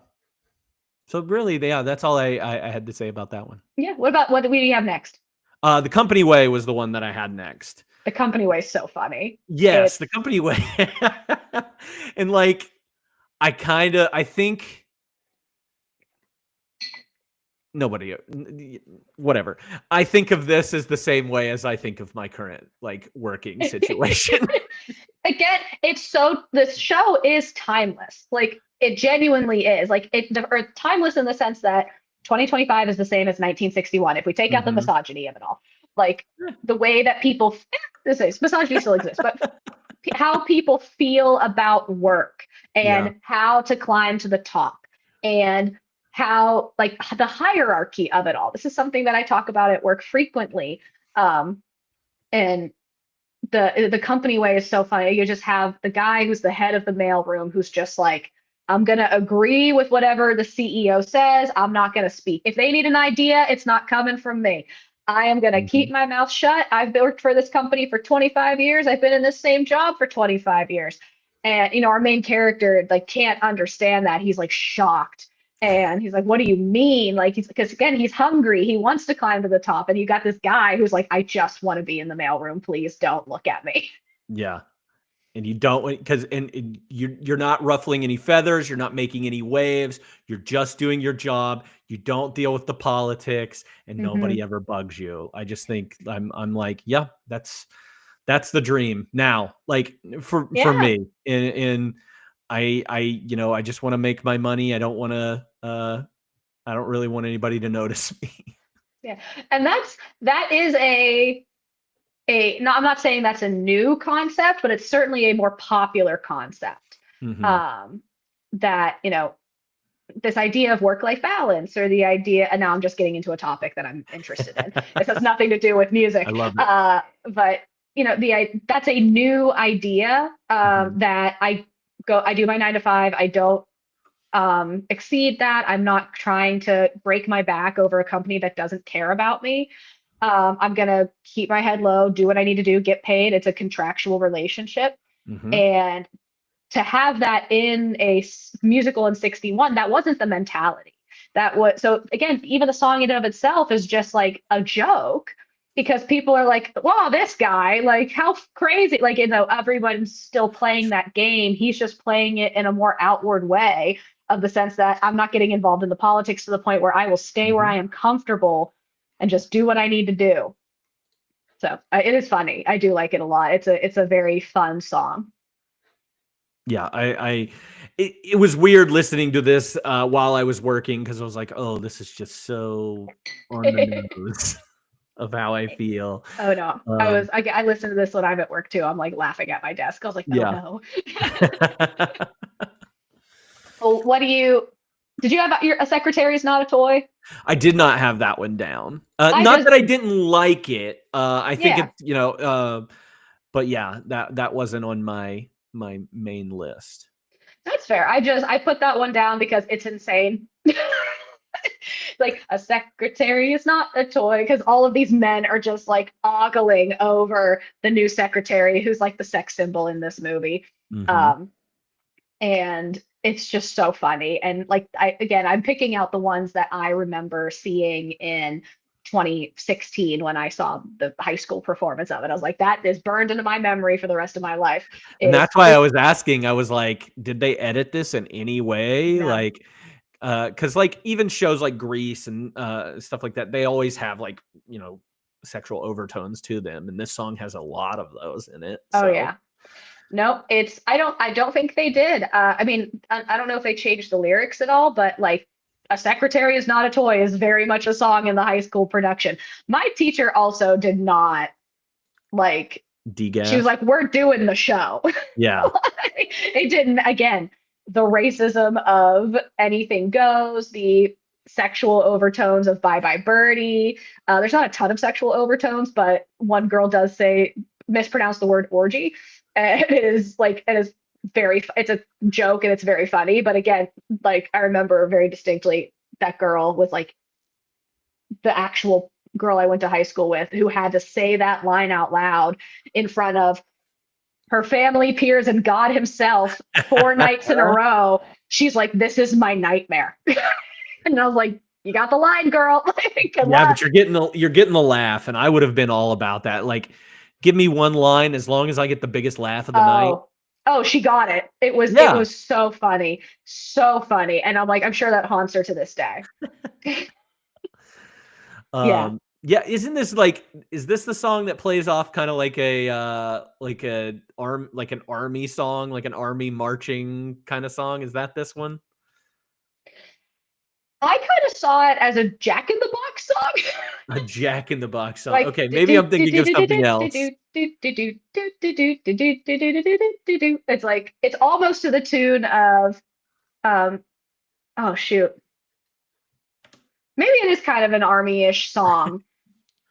So really, yeah, that's all I had to say about that one. Yeah. What do we have next? The Company Way was the one that I had next. The Company Way is so funny. Yes, It's The Company Way. And like I think nobody whatever. I think of this as the same way as I think of my current like working situation. again, this show is timeless. Like it genuinely is. Like or timeless in the sense that 2025 is the same as 1961 if we take out the Mhm. misogyny of it all. Like the way that people this is misogyny still exists, but how people feel about work Yeah. and how to climb to the top and how like the hierarchy of it all. This is something that I talk about at work frequently. And the Company Way is so funny. You just have the guy who's the head of the mailroom who's just like, I'm gonna agree with whatever the CEO says. I'm not gonna speak. If they need an idea, it's not coming from me. I am gonna keep Mhm. my mouth shut. I've worked for this company for 25 years. I've been in this same job for 25 years. And our main character like can't understand that. He's like shocked. And he's like, what do you mean? Like he's because again, he's hungry. He wants to climb to the top. And you got this guy who's like, I just want to be in the mailroom. Please don't look at me. Yeah. And you don't because and you're not ruffling any feathers, you're not making any waves, you're just doing your job. You don't deal with the politics, and Hmm. nobody ever bugs you. I just think I'm like, yeah, that's the dream now. Like for Yeah. me, and I just want to make my money. I don't really want anybody to notice me. Yeah. And that is a no, I'm not saying that's a new concept, but it's certainly a more popular concept. Hmm. Um, that, this idea of work-life balance or the idea, and now I'm just getting into a topic that I'm interested in. This has nothing to do with I music. love it. But that's a new idea Hmm. that I do my 9 to 5. I don't exceed that. I'm not trying to break my back over a company that doesn't care about me. I'm going to keep my head low, do what I need to do, get paid. It's a contractual relationship. Hmm. And to have that in a musical in 61, that wasn't the mentality. That was so again, even the song in and of itself is just like a joke because people are like, wow, this guy, like how crazy, like, everyone's still playing that game. He's just playing it in a more outward way of the sense that I'm not getting involved in the politics to the point where I will stay where Hmm. I am comfortable and just do what I need to do. So it is funny. I do like it a lot. It's a very fun song. Yeah, it was weird listening to this while I was working because I was like, oh, this is just so on the nose of how I feel. Oh no, Um, I listened to this when I'm at work too. I'm like laughing at my desk. I was like, oh yeah. no. Well, did you have a secretary is not a toy? I did not have that one down. I Not just, that I didn't like it. I think yeah, it's, but yeah, that wasn't on my main list. that's fair. I put that one down because it's insane. Like a secretary is not a toy because all of these men are just like ogling over the new secretary who's like the sex symbol in this movie. Hmm. Um, and it's just so funny. And like I'm picking out the ones that I remember seeing in 2016 when I saw the high school performance of it. I was like, that is burned into my memory for the rest of my life. And Is that's why I this was asking. I was like, did they edit this in any way? no? Like, because like even shows like Grease and stuff like that, they always have like sexual overtones to them, and this song has a lot of those in it. Oh So yeah. No, it's I don't think they did. I mean, I don't know if they changed the lyrics at all, but like a secretary is not a toy is very much a song in the high school production. My teacher also did not like she was degas, like, we're doing the show. yeah. It didn't, again, the racism of anything goes, the sexual overtones of Bye Bye Birdie. There's not a ton of sexual overtones, but one girl does say mispronounce the word orgy. And it is it's a joke and it's very funny. But again, like I remember very distinctly that girl was like the actual girl I went to high school with who had to say that line out loud in front of her family, peers, and God himself 4 nights in a row. She's like, this is my nightmare. And I was like, you got the line, girl. Good Yeah, luck. but you're getting the laugh, and I would have been all about that. Like, give me one line as long as I get the biggest laugh of the night. Oh, she got it. It was so funny. So funny. And I'm like, I'm sure that haunts her to this day. Yeah. Yeah, isn't this is this the song that plays off kind of like an army song, like an army marching kind of song? Is that this one? I kind of saw it as a Jack in the Box song. A Jack in the Box song. Like, Okay, maybe I'm thinking of something else. It's like it's almost to the tune of oh shoot. Maybe it is kind of an army-ish song.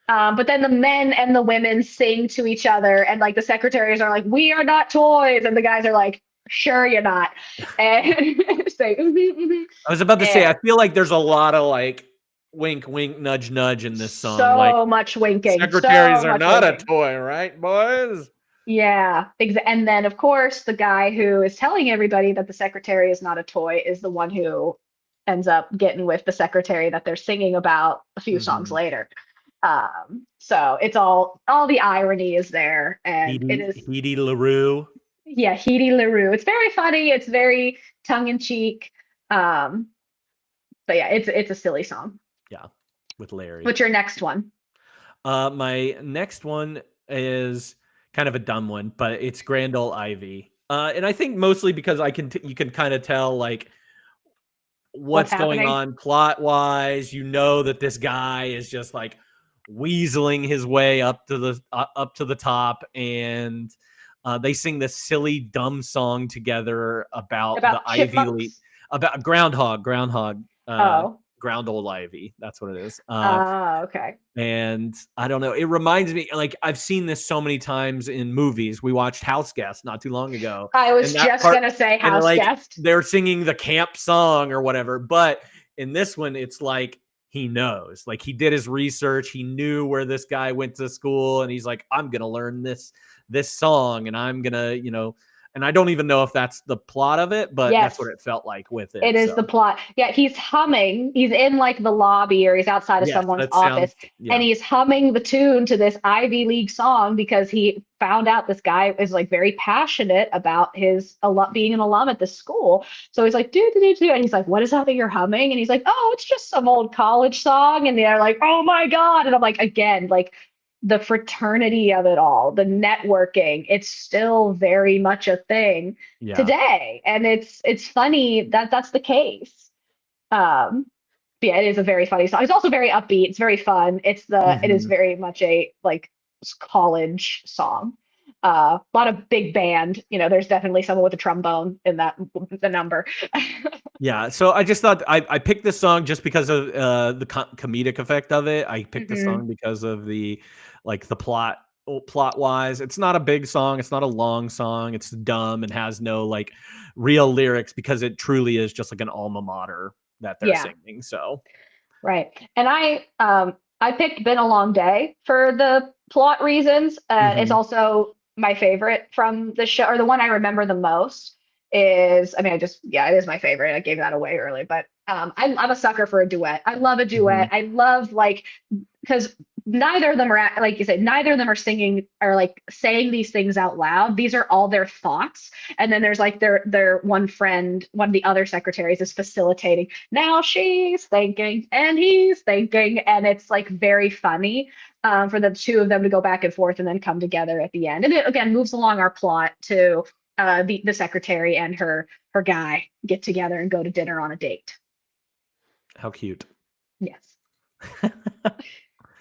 But then the men and the women sing to each other, and like the secretaries are like, "We are not toys," and the guys are like, "Sure, you're not." And say, I was about to say, I feel like there's a lot of like wink, wink, nudge, nudge in this song. So like, much winking. Secretaries are not a toy, right, boys? Yeah. And then, of course, the guy who is telling everybody that the secretary is not a toy is the one who ends up getting with the secretary that they're singing about a few songs later. So it's all the irony is there, and it is Heedy LaRue. Yeah, Heedy LaRue. It's very funny. It's very tongue in cheek. But yeah, it's a silly song. Yeah, with Larry. What's your next one? My next one is kind of a dumb one, but it's Grand Ole Ivy. And I think mostly because you can kind of tell like what's going on plot wise. You know that this guy is just like weaseling his way up to the top, and they sing this silly dumb song together about the Ivy League, about groundhog. Ground Ole Ivy. That's what it is. Okay. And I don't know. It reminds me, like, I've seen this so many times in movies. We watched House Guest not too long ago. I was just going to say House Guest. They're singing the camp song or whatever. But in this one, it's like he knows. Like, he did his research. He knew where this guy went to school. And he's like, I'm going to learn this song. And I'm going to, and I don't even know if that's the plot of it, but that's what it felt like with it. It is the plot. Yeah, he's humming. He's in like the lobby or he's outside of someone's office. And he's humming the tune to this Ivy League song because he found out this guy is like very passionate about his being an alum at this school. So he's like, do. And he's like, what is that you're humming? And he's like, oh, it's just some old college song. And they're like, oh my God. And I'm like, again, like, the fraternity of it all, the networking, it's still very much a thing today. And it's funny that that's the case. Yeah, it is a very funny song. It's also very upbeat. It's very fun. It is very much a like college song. A lot of big band, there's definitely someone with a trombone in the number. Yeah, so I just thought I picked this song just because of the comedic effect of it. I picked the song because of the plot wise. It's not a big song. It's not a long song. It's dumb and has no like real lyrics because it truly is just like an alma mater that they're singing. So right, and I picked "Been a Long Day" for the plot reasons. It's also my favorite from the show, or the one I remember the most. It is my favorite. I gave that away early, but I'm a sucker for a duet. I love a duet. I love because neither of them are, like you said, neither of them are singing or like saying these things out loud. These are all their thoughts. And then there's like their one friend, one of the other secretaries is facilitating. Now she's thinking and he's thinking, and it's like very funny for the two of them to go back and forth and then come together at the end. And it again moves along our plot to the secretary and her guy get together and go to dinner on a date. How cute. Yes.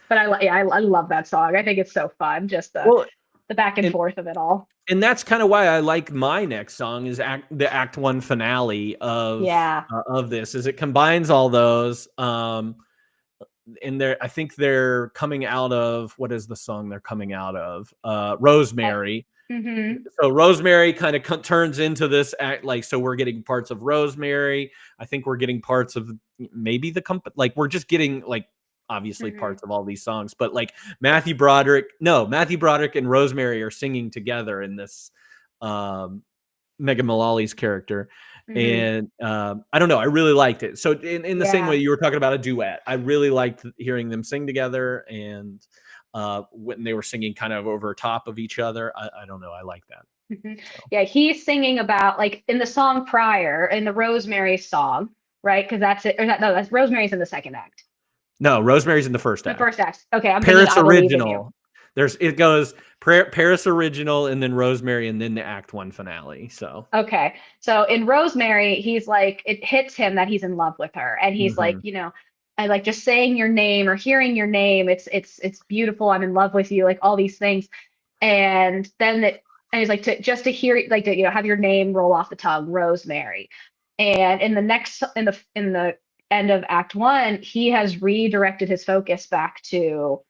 But I love that song. I think it's so fun, just the back and forth of it all. And that's kind of why I like my next song is the Act 1 finale of this, is it combines all those. in there, I think they're coming out of, what is the song they're coming out of? Rosemary. So Rosemary kind of turns into this act, like, so we're getting parts of Rosemary. I think we're getting parts of maybe the company, like we're just getting like obviously parts of all these songs, but like Matthew Broderick and Rosemary are singing together in this Megan Mullally's character. And I don't know, I really liked it. So in the same way you were talking about a duet, I really liked hearing them sing together, and when they were singing kind of over top of each other. I don't know, I like that. So. Yeah, he's singing about, like, in the song prior, in the Rosemary song, right? Because that's it. Or no, that's Rosemary's in the second act. No, Rosemary's in the first act. The first act. Okay, I'm Paris thinking Original. It goes Paris Original, and then Rosemary, and then the Act 1 finale. So okay, so in Rosemary, he's like, it hits him that he's in love with her, and he's like, you know, I like just saying your name or hearing your name. It's beautiful. I'm in love with you. Like all these things, and then and he's like, to hear, like, to, you know, have your name roll off the tongue, Rosemary. And in the end of Act 1, he has redirected his focus back to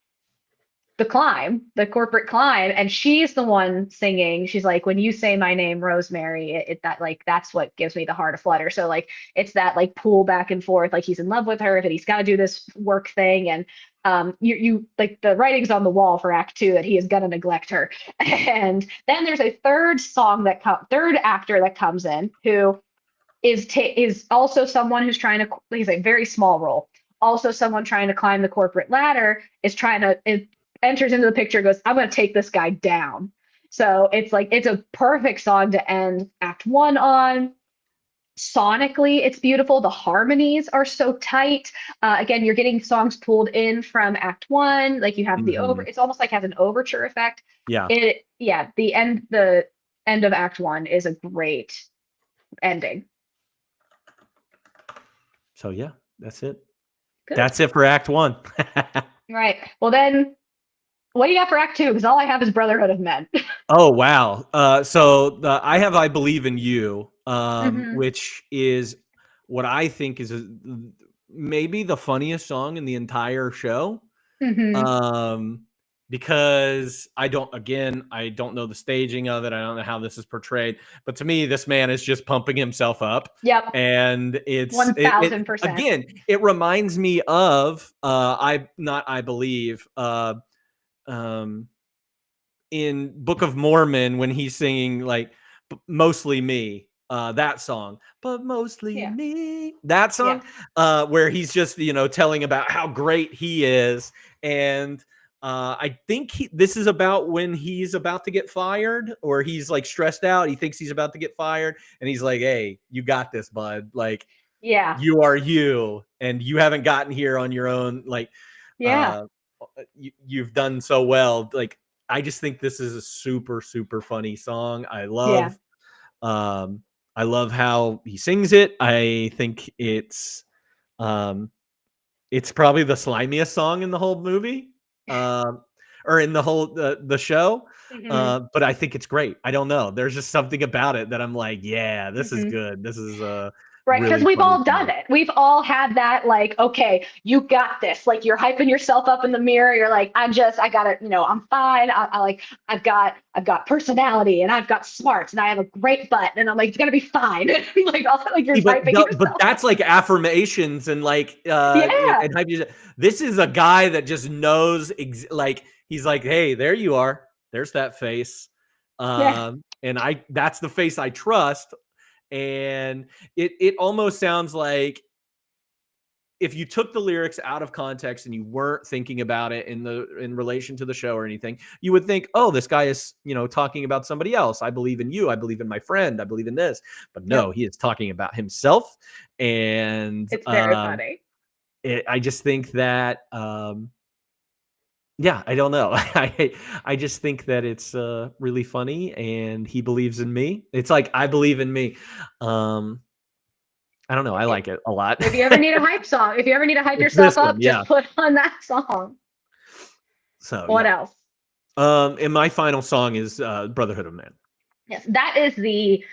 the corporate climb, and she's the one singing. She's like, when you say my name, Rosemary, that, like, that's what gives me the heart aflutter. So like it's that like pull back and forth, like he's in love with her, that he's got to do this work thing, and you like the writing's on the wall for Act 2 that he is gonna neglect her. And then there's a third actor that comes in, who is also someone who's trying to, he's a very small role, also someone trying to climb the corporate ladder, enters into the picture, goes, I'm going to take this guy down. So it's like, it's a perfect song to end Act 1 on. Sonically, it's beautiful. The harmonies are so tight. Again, you're getting songs pulled in from Act 1. Like you have it's almost like has an overture effect. Yeah. The end of Act 1 is a great ending. So yeah, that's it. Good. That's it for Act 1. Right. Well then, what do you got for Act 2? Because all I have is Brotherhood of Men. Oh, wow. I have I Believe in You, which is what I think is maybe the funniest song in the entire show. Because I don't know the staging of it. I don't know how this is portrayed. But to me, this man is just pumping himself up. Yep. And it's 1000%. Again, it reminds me of I Believe. In Book of Mormon, when he's singing like Mostly Me, that song, but mostly me, that song, where he's just, you know, telling about how great he is. And I think this is about when he's about to get fired, or he's like stressed out. He thinks he's about to get fired, and he's like, hey, you got this, bud. Like, you are you, and you haven't gotten here on your own. Like, you've done so well. Like, I just think this is a super, super funny song. I love how he sings it. I think it's probably the slimiest song in the whole movie, or in the whole the show. But I think it's great. I don't know. There's just something about it that I'm like, yeah, this is good. This is right, because we've all done it. We've all had that, like, okay, you got this. Like, you're hyping yourself up in the mirror. You're like, I got it. You know, I'm fine. I've got personality, and I've got smarts, and I have a great butt, and I'm like, it's gonna be fine. Like, also, like, you're hyping yourself. But that's like affirmations and like, and this is a guy that just knows, like, he's like, hey, there you are. There's that face. And that's the face I trust. And it almost sounds like if you took the lyrics out of context and you weren't thinking about it in relation to the show or anything, you would think, oh, this guy is, you know, talking about somebody else. I believe in you. I believe in my friend. I believe in this. But no, he is talking about himself. And it's very funny. I just think that, I don't know. I just think that it's really funny, and he believes in me. It's like, I believe in me. I don't know. I like it a lot. If you ever need a hype song, if you ever need to hype yourself up, just put on that song. So what else? And my final song is Brotherhood of Man. Yes, that is the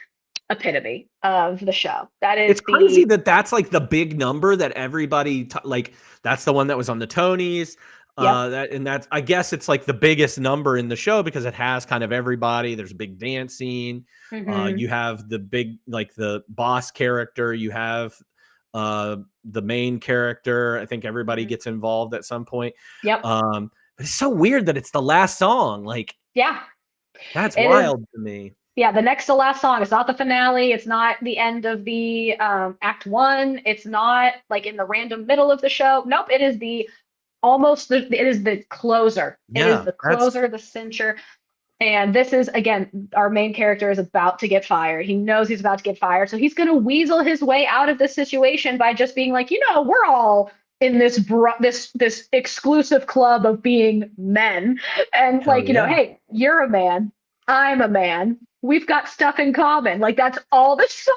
epitome of the show. That It's is crazy the that that's like the big number that everybody like. That's the one that was on the Tonys. yep. That's, I guess it's like the biggest number in the show because it has kind of everybody. There's a big dance scene. Hmm. You have the big, like the boss character. You have the main character. I think everybody Hmm. gets involved at some point. Yep. But it's so weird that it's the last song. Like, Yeah. that's It is. wild to me. Yeah, the next to last song. It's not the finale. It's not the end of the act one. It's not like in the random middle of the show. Nope. It is the almost the, it is the closer. It is Yeah, the that's closer, the cincher. And this is again, our main character is about to get fired. He knows he's about to get fired, so he's going to weasel his way out of this situation by just being like, we're all in this exclusive club of being men, and hell like, yeah. hey, you're a man, I'm a man, we've got stuff in common. Like that's all the song.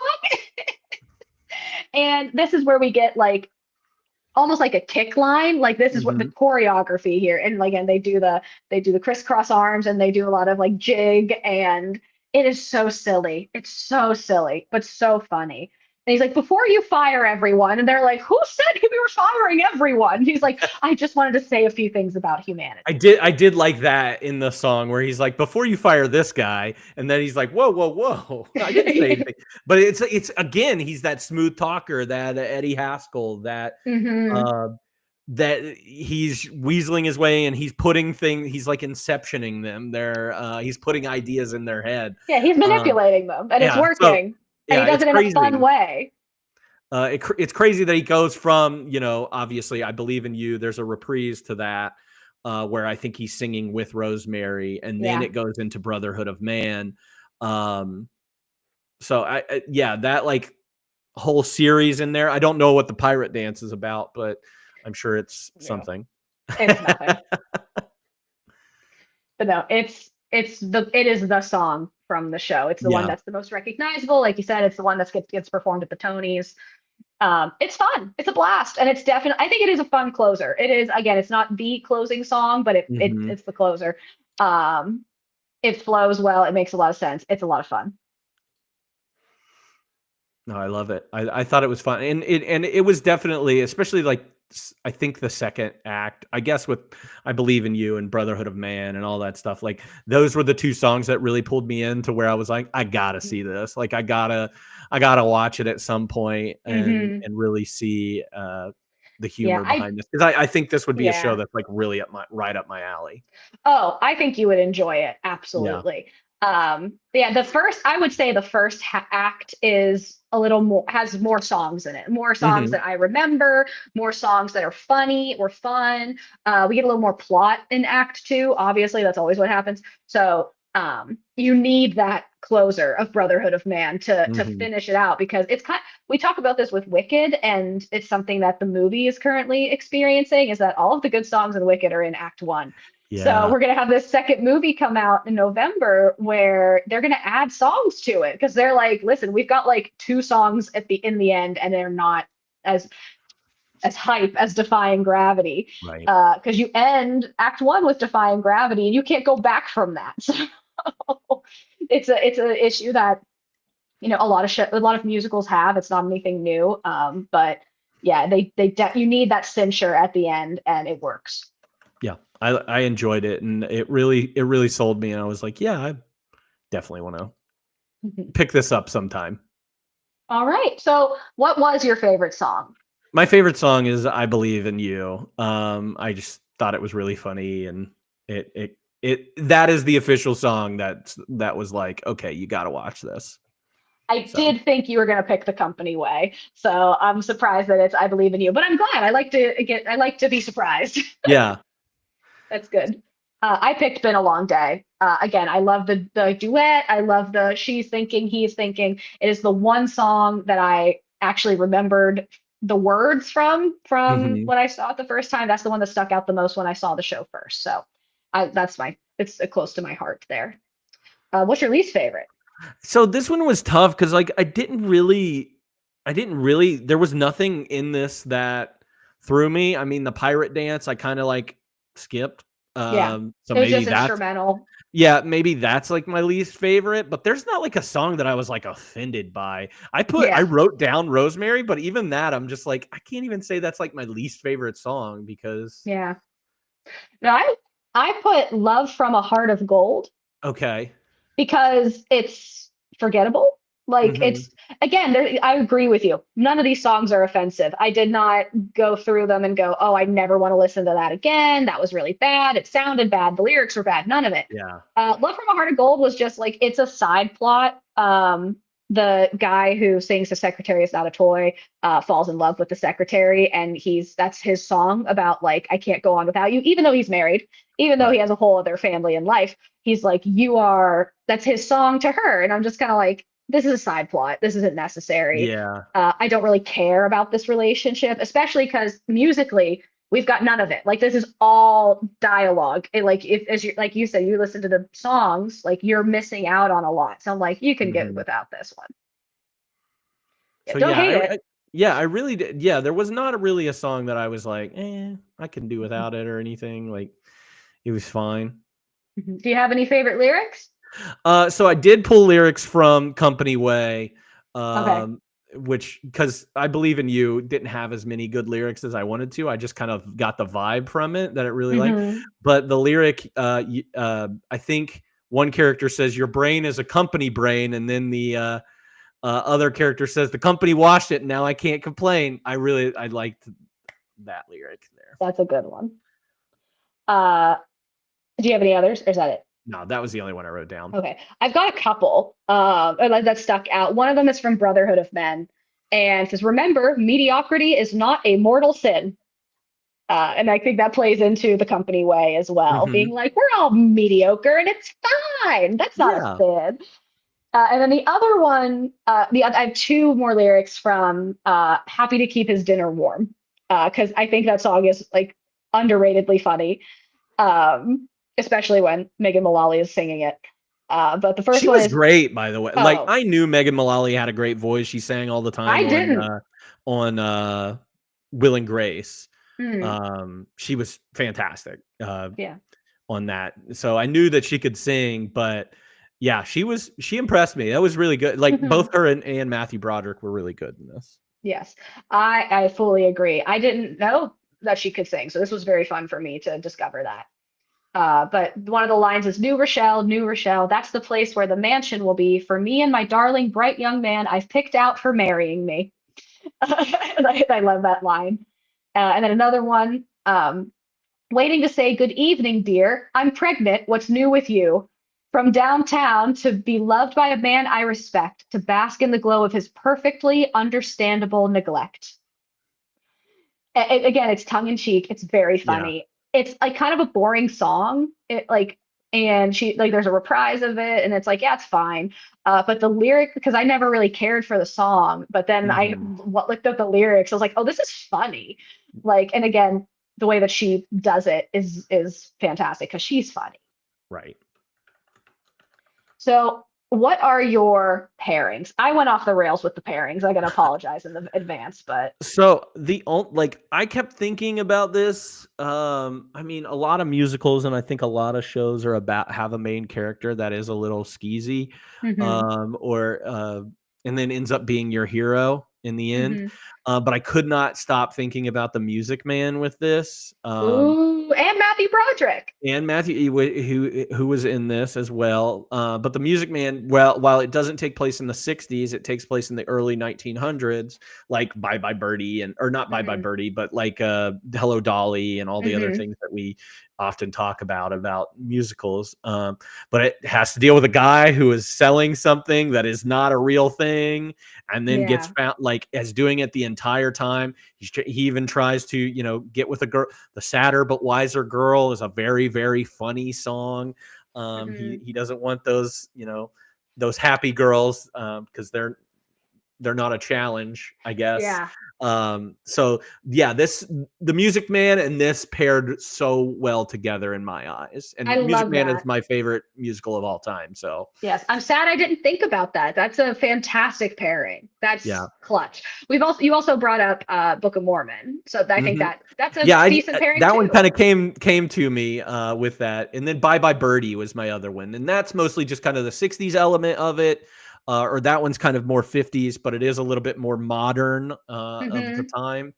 And this is where we get like almost like a kick line. Like this is what the Mhm. choreography here. And again, they do the crisscross arms, and they do a lot of like jig, and it is so silly. It's so silly, but so funny. And he's like, before you fire everyone, and they're like, who said we were firing everyone? He's like, I just wanted to say a few things about humanity. I did like that in the song where he's like, before you fire this guy, and then he's like, whoa, whoa, whoa. I didn't say anything. But it's again, he's that smooth talker, that Eddie Haskell, Hmm. uh that he's weaseling his way and he's putting he's like inceptioning them. He's putting ideas in their head. Yeah, he's Um manipulating them, and it's yeah, so working. And he yeah, does it's it in a fun crazy. way. It's crazy that he goes from, obviously, I Believe in You. There's a reprise to that where I think he's singing with Rosemary, and then Yeah. it goes into Brotherhood of Man. Um, so yeah, that like whole series in there. I don't know what the pirate dance is about, but I'm sure it's Yeah. something. It's nothing. But no, it is the song from the show. It's the one Yeah. that's the most recognizable. Like you said, it's the one that gets performed at the Tonys. It's fun. It's a blast, and it's definitely. I think it is a fun closer. It is, again. It's not the closing song, but Hmm. it's the closer. Um, it flows well. It makes a lot of sense. It's a lot of fun. No, I love it. I thought it was fun, and it was definitely, especially like I think the second act, I guess with I Believe in You and Brotherhood of Man and all that stuff. Like those were the two songs that really pulled me into where I was like, I gotta see this. Like I gotta watch it at some point Hmm. and really see the Yeah, humor behind this, because I think this would be a show yeah. that's like really right up my alley. Oh, I think you would enjoy it. Yeah. Absolutely. Yeah, I would say the first act is a little more, has more songs in it, more songs Hmm. that I remember, more songs that are funny or fun. We get a little more plot in act two. Obviously, that's always what happens. So, you need that closer of Brotherhood of Man to Hmm. finish it out, because we talk about this with Wicked, and it's something that the movie is currently experiencing, is that all of the good songs in Wicked are in act one. So Yeah. we're going to have this second movie come out in November where they're going to add songs to it, because they're like, listen, we've got like two songs in the end, and they're not as hype as Defying Gravity. Right. Because you end Act One with Defying Gravity, and you can't go back from that. So it's a issue that a lot of musicals have. It's not anything new, but yeah, you need that censure at the end, and it works. Yeah. I enjoyed it, and it really sold me, and I was like, yeah, I definitely want to pick this up sometime. All right. So, what was your favorite song? My favorite song is I Believe in You. I just thought it was really funny, and that is the official song that was like, okay, you got to watch this. I So, did think you were going to pick The Company Way, so I'm surprised that it's I Believe in You. But I'm glad. I like to be surprised. yeah. That's good. I picked Been a Long Day. Again, I love the duet. I love the she's thinking, he's thinking. It is the one song that I actually remembered the words from Mhm. when I saw it the first time. That's the one that stuck out the most when I saw the show first. So it's close to my heart there. What's your least favorite? So this one was tough because like I didn't really there was nothing in this that threw me. I mean, the pirate dance I kind of like skipped. Yeah. So It was maybe just that's instrumental. yeah, maybe that's like my least favorite, but there's not like a song that I was like offended by. I Yeah. wrote down Rosemary, but even that I'm just like I can't even say that's like my least favorite song because Yeah. No, I put Love from a Heart of Gold okay. because it's forgettable. Like Mhm. it's again, I agree with you. None of these songs are offensive. I did not go through them and go, "Oh, I never want to listen to that again. That was really bad. It sounded bad. The lyrics were bad." None of it. Yeah. Love from a Heart of Gold was just like it's a side plot. The guy who sings "The Secretary is Not a Toy" falls in love with the secretary, and that's his song about like I can't go on without you, even though he's married, even though he Right. has a whole other family in life. He's like, you are. That's his song to her, and I'm just kind of like, this is a side plot. This isn't necessary. Yeah. I don't really care about this relationship, especially because musically we've got none of it. Like this is all dialogue. Like if as you like you said, you listen to the songs, like you're missing out on a lot. So I'm like, you can get Mhm. without this one. Yeah, So don't yeah, hate it. yeah, I really did. Yeah, there was not really a song that I was like, I can do without it or anything. Like it was fine. Do you have any favorite lyrics? So I did pull lyrics from Company Way, Okay. um, which because I Believe in You didn't have as many good lyrics as I wanted to. I just kind of got the vibe from it that it really liked. Hmm. But the lyric, I think one character says, "Your brain is a company brain," and then the other character says, "The company washed it, and now I can't complain." I liked that lyric there. That's a good one. Uh, do you have any others, or is that it? No, that was the only one I wrote down. Okay, I've got a couple that stuck out. One of them is from Brotherhood of Men, and says, "Remember, mediocrity is not a mortal sin." And I think that plays into the company way as well, being Hmm. like, we're all mediocre and it's fine. That's not a Yeah. sin. And then the other one, I have two more lyrics from "Happy to Keep His Dinner Warm" because I think that song is like underratedly funny, um, especially when Megan Mullally is singing it. But the first She one was is, great, by the way. Like, oh, I knew Megan Mullally had a great voice. She sang all the time I didn't. on Will and Grace. Mm, She was fantastic yeah. on that. So I knew that she could sing, but yeah, she impressed me. That was really good. Like both her and Matthew Broderick were really good in this. Yes, I fully agree. I didn't know that she could sing, so this was very fun for me to discover that. But one of the lines is New Rochelle, that's the place where the mansion will be for me and my darling bright young man I've picked out for marrying me. And I love that line. And then another one, waiting to say good evening, dear. I'm pregnant. What's new with you? From downtown to be loved by a man I respect, to bask in the glow of his perfectly understandable neglect. Again, it's tongue in cheek. It's very Yeah. funny. It's like kind of a boring song. It like and she like there's a reprise of it and it's like yeah it's fine. But the lyric because I never really cared for the song, but then I Hmm. looked up the lyrics. I was like oh this is funny. Like and again the way that she does it is fantastic because she's funny. Right. So what are your pairings? I went off the rails with the pairings. I gotta apologize in the advance, but So like I kept thinking about this. I mean, a lot of musicals and I think a lot of shows are about have a main character that is a little skeezy, hmm or and then ends up being your hero in the end. hmm But I could not stop thinking about the Music Man with this. Ooh, and Matthew Broderick. And Matthew, who was in this as well. But the Music Man, well, while it doesn't take place in the '60s, it takes place in the early 1900s, like Bye Bye Birdie or not Bye Bye hmm Birdie, but like Hello Dolly and all the other hmm things that we often talk about musicals. But it has to deal with a guy who is selling something that is not a real thing, and then gets Yeah. found like as doing it the entire time. He even tries to get with a girl. The Sadder But Wiser Girl is a very, very funny song. hmm He doesn't want those, those happy girls because they're they're not a challenge, I guess. Yeah. So yeah, the Music Man and this paired so well together in my eyes. I And Music love Man is that. my favorite musical of all time. So Yes, I'm sad I didn't think about that. That's a fantastic pairing. yeah. That's clutch. You also brought up Book of Mormon, so I think Mhm. that's a Yeah, decent pairing that one too. kind of came to me with that, and then Bye Bye Birdie was my other one, and that's mostly just kind of the '60s element of it, or that one's kind of more '50s, but it is a little bit more modern of the Hmm. time,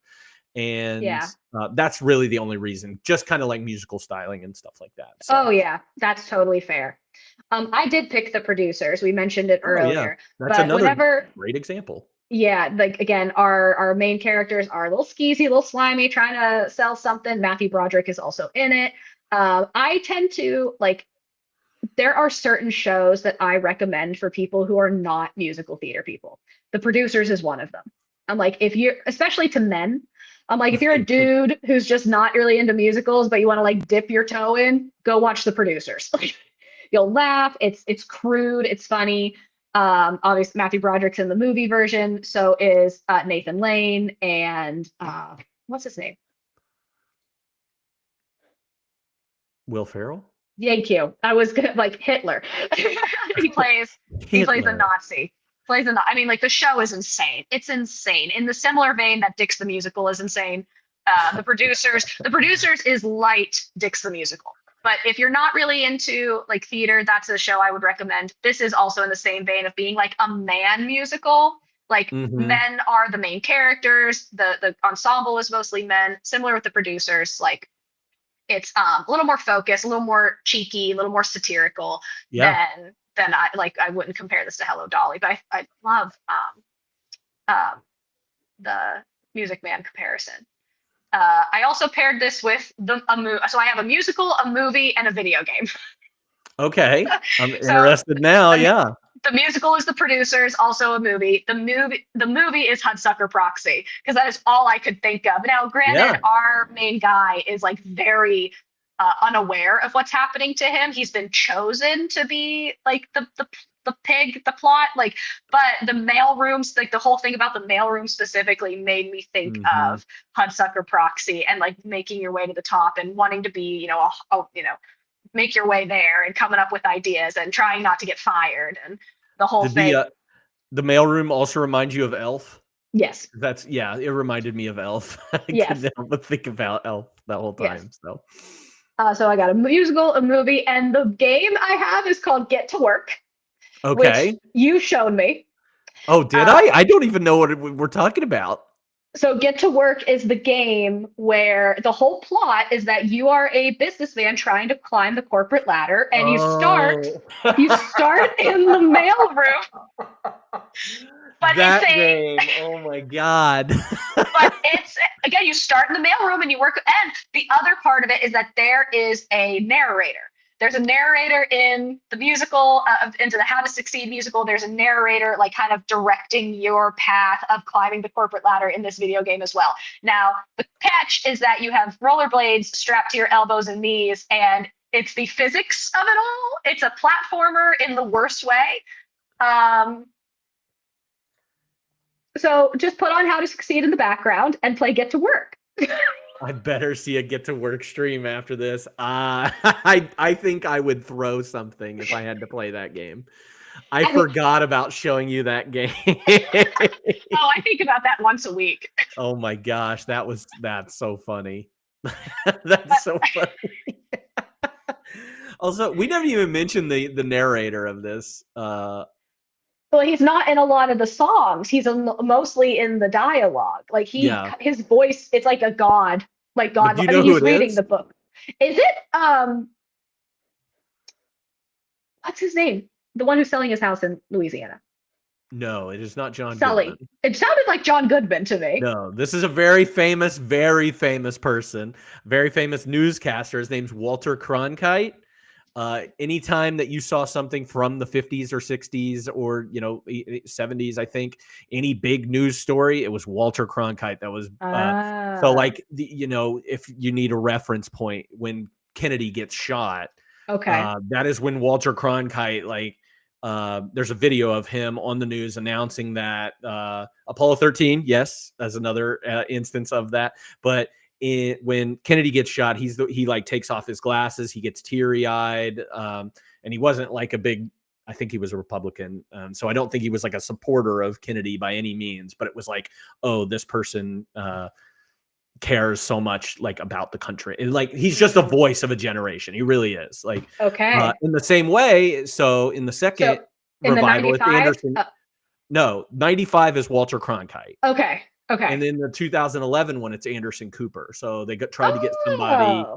and Yeah. that's really the only reason, just kind of like musical styling and stuff like that. Oh So, yeah, that's totally fair. I did pick the producers. We mentioned it oh yeah, earlier, that's but another whenever, great example. yeah, like again, our main characters are a little skeezy, a little slimy, trying to sell something. Matthew Broderick is also in it. I tend to like. There are certain shows that I recommend for people who are not musical theater people. The Producers is one of them. I'm like, if you're, especially to men, I'm like, if you're a dude who's just not really into musicals, but you want to like dip your toe in, go watch The Producers. You'll laugh. It's crude. It's funny. Obviously Matthew Broderick's in the movie version. So is Nathan Lane and what's his name? Will Ferrell, Thank you. I was gonna like Hitler. he plays he plays a Hitler. Nazi. I mean, like the show is insane. It's insane. In the similar vein that Dix the Musical is insane. The producers is light Dix the Musical. But if you're not really into like theater, that's a show I would recommend. This is also in the same vein of being like a man musical. Like Hmm. men are the main characters. The ensemble is mostly men. Similar with the producers, like it's a little more focused, a little more cheeky, a little more satirical Yeah. than I like. I wouldn't compare this to Hello Dolly, but I love the Music Man comparison. I also paired this with so I have a musical, a movie, and a video game. Okay, I'm So interested now. the Yeah. the musical is the producers, also a movie. The movie is Hudsucker Proxy because that is all I could think of. Now, granted, Yeah. our main guy is like very unaware of what's happening to him. He's been chosen to be like the pig, the plot, like, but the mail rooms, like the whole thing about the mail room specifically made me think Mhm. of Hudsucker Proxy and like making your way to the top and wanting to be, make your way there and coming up with ideas and trying not to get fired and the whole Did thing. the mailroom also remind you of Elf? Yes. That's yeah, it reminded me of Elf. I Yes. couldn't help but think about Elf that whole Yes. time. So So I got a musical, a movie, and the game I have is called Get to Work, which okay. you showed me. Oh, did Uh, I? I don't even know what we're talking about. so Get to Work is the game where the whole plot is that you are a businessman trying to climb the corporate ladder, and you start Oh. you start in the mailroom, but it's That a game. Oh my god. but it's again, you start in the mailroom and you work. And the other part of it is that there is a narrator. There's a narrator in the musical, into the How to Succeed musical. There's a narrator, like kind of directing your path of climbing the corporate ladder in this video game as well. Now, the catch is that you have rollerblades strapped to your elbows and knees, and it's the physics of it all. It's a platformer in the worst way. Um, so just put on How to Succeed in the background and play Get to Work. I better see a Get to Work stream after this. I think I would throw something if I had to play that game. I I mean, forgot about showing you that game. oh, I think about that once a week. Oh my gosh, that's so funny. That's But so funny. Also, we never even mentioned the narrator of this. well, he's not in a lot of the songs. He's mostly in the dialogue. Like Yeah, his voice, it's like a god, like but God. do you I know mean, who he's it reading is? the book. Is it what's his name? The one who's selling his house in Louisiana. No, it is not John Goodman. Sully. It sounded like John Goodman to me. No, this is a very famous person, very famous newscaster. His name's Walter Cronkite. Anytime that you saw something from the 50s or 60s or 70s, I think any big news story, it was Walter Cronkite that was. So Ah, like if you need a reference point when Kennedy gets shot, okay. that is when Walter Cronkite like there's a video of him on the news announcing that Apollo 13, yes, as another instance of that. But when Kennedy gets shot, he like takes off his glasses, he gets teary eyed, and he wasn't like a big. I think he was a Republican, so I don't think he was like a supporter of Kennedy by any means. But it was like, oh, this person cares so much like about the country, and like he's just a voice of a generation. He really is. Like Okay. in the same way. So in the second So in the revival, it's 95? Anderson. No, 95 is Walter Cronkite. Okay. Okay. And then the 2011 one, it's Anderson Cooper. So they tried to get somebody,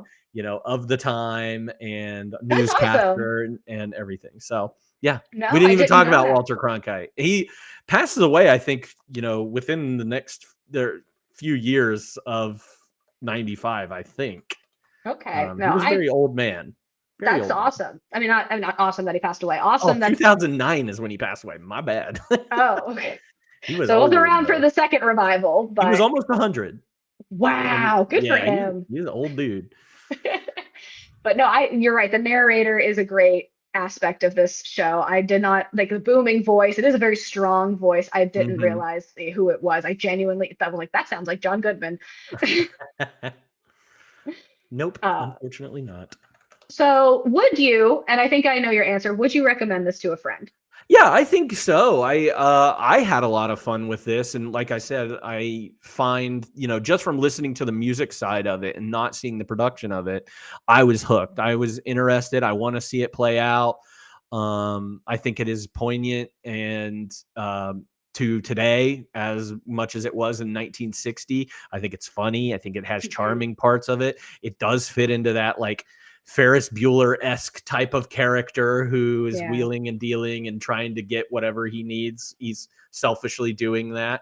of the time and newscaster and everything. So yeah, No, we didn't I even talk know about that. Walter Cronkite. He passes away, I think, within the next few years of 95, I think. Okay. He No, was a very old man. That's awesome. I mean, not awesome that he passed away. Awesome that 2009 is when he passed away. My bad. Oh, okay. He was So it was old, around for though. the second revival, He was but almost 100. wow, good for him. He's an old dude. But no, you're right. The narrator is a great aspect of this show. I did not like the booming voice. It is a very strong voice. I didn't realize who it was. I genuinely thought, like, that sounds like John Goodman. Nope, unfortunately not. So would you, and I think I know your answer, would you recommend this to a friend? Yeah, I think so. I had a lot of fun with this, and like I said, I find, just from listening to the music side of it and not seeing the production of it, I was hooked. I was interested. I want to see it play out. I think it is poignant and to today as much as it was in 1960. I think it's funny. I think it has charming parts of it. It does fit into that like Ferris Bueller-esque type of character who is wheeling and dealing and trying to get whatever he needs. He's selfishly doing that.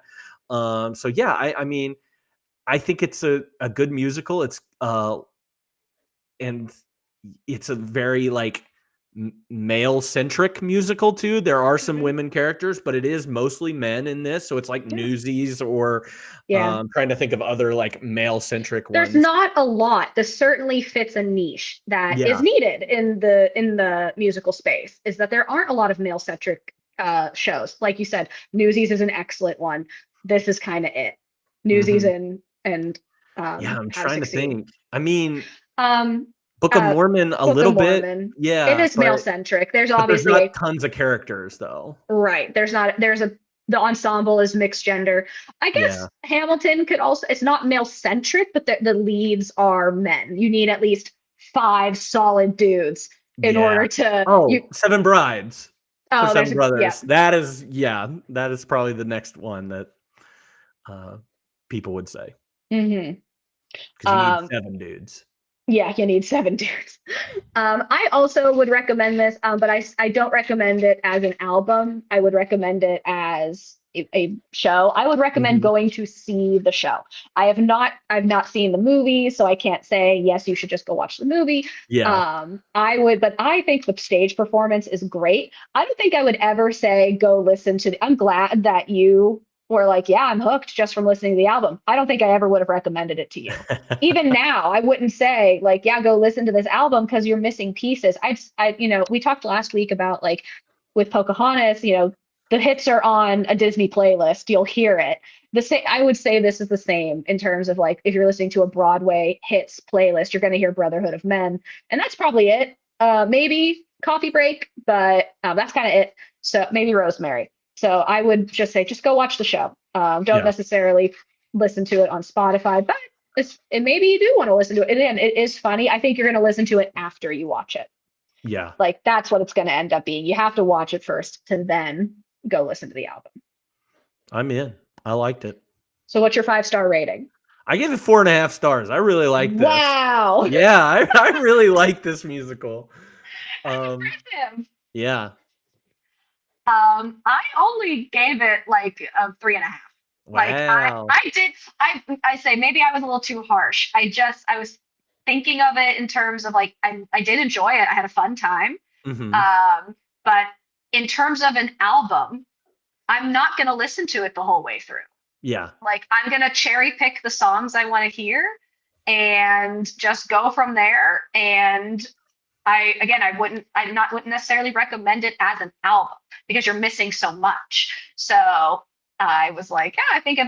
So yeah, I mean, I think it's a good musical. It's and it's a very like male-centric musical too. There are some women characters, but it is mostly men in this. So it's like Newsies or trying to think of other like male-centric ones. There's not a lot. This certainly fits a niche that is needed in the musical space, is that there aren't a lot of male-centric shows. Like you said, Newsies is an excellent one. This is kind of it. Newsies and I'm trying to think. I mean, Book Book of Mormon a little bit. Yeah. It is male-centric. There's obviously not tons of characters though. Right. The ensemble is mixed gender. I guess Hamilton could also, it's not male-centric, but the leads are men. You need at least 5 solid dudes in order to Seven Brides. Oh, Seven Brothers. That is probably the next one that people would say. Because you need 7 dudes. Yeah, you need 7 dudes. I also would recommend this, but I don't recommend it as an album. I would recommend it as a show. I would recommend going to see the show. I've not seen the movie, so I can't say yes, you should just go watch the movie. I would, but I think the stage performance is great. I don't think I would ever say go listen to I'm glad that you were like, yeah, I'm hooked just from listening to the album. I don't think I ever would have recommended it to you. Even now, I wouldn't say like, yeah, go listen to this album because you're missing pieces. We talked last week about like with Pocahontas, the hits are on a Disney playlist. You'll hear it. I would say this is the same in terms of like, if you're listening to a Broadway hits playlist, you're going to hear Brotherhood of Men. And that's probably it. Maybe Coffee Break, but that's kind of it. So maybe Rosemary. So I would just say, just go watch the show. Don't necessarily listen to it on Spotify, but maybe you do want to listen to it. Again, it is funny. I think you're going to listen to it after you watch it. Yeah. Like that's what it's going to end up being. You have to watch it first to then go listen to the album. I'm in. I liked it. So what's your 5-star rating? I give it 4.5 stars. I really like this. Wow. Yeah, I really like this musical. Yeah. I only gave it like a 3.5. Wow. Like I say maybe I was a little too harsh. I was thinking of it in terms of like I did enjoy it. I had a fun time. But in terms of an album, I'm not going to listen to it the whole way through. Yeah. Like I'm going to cherry pick the songs I want to hear and just go from there. And wouldn't necessarily recommend it as an album because you're missing so much. So I was like, yeah, I think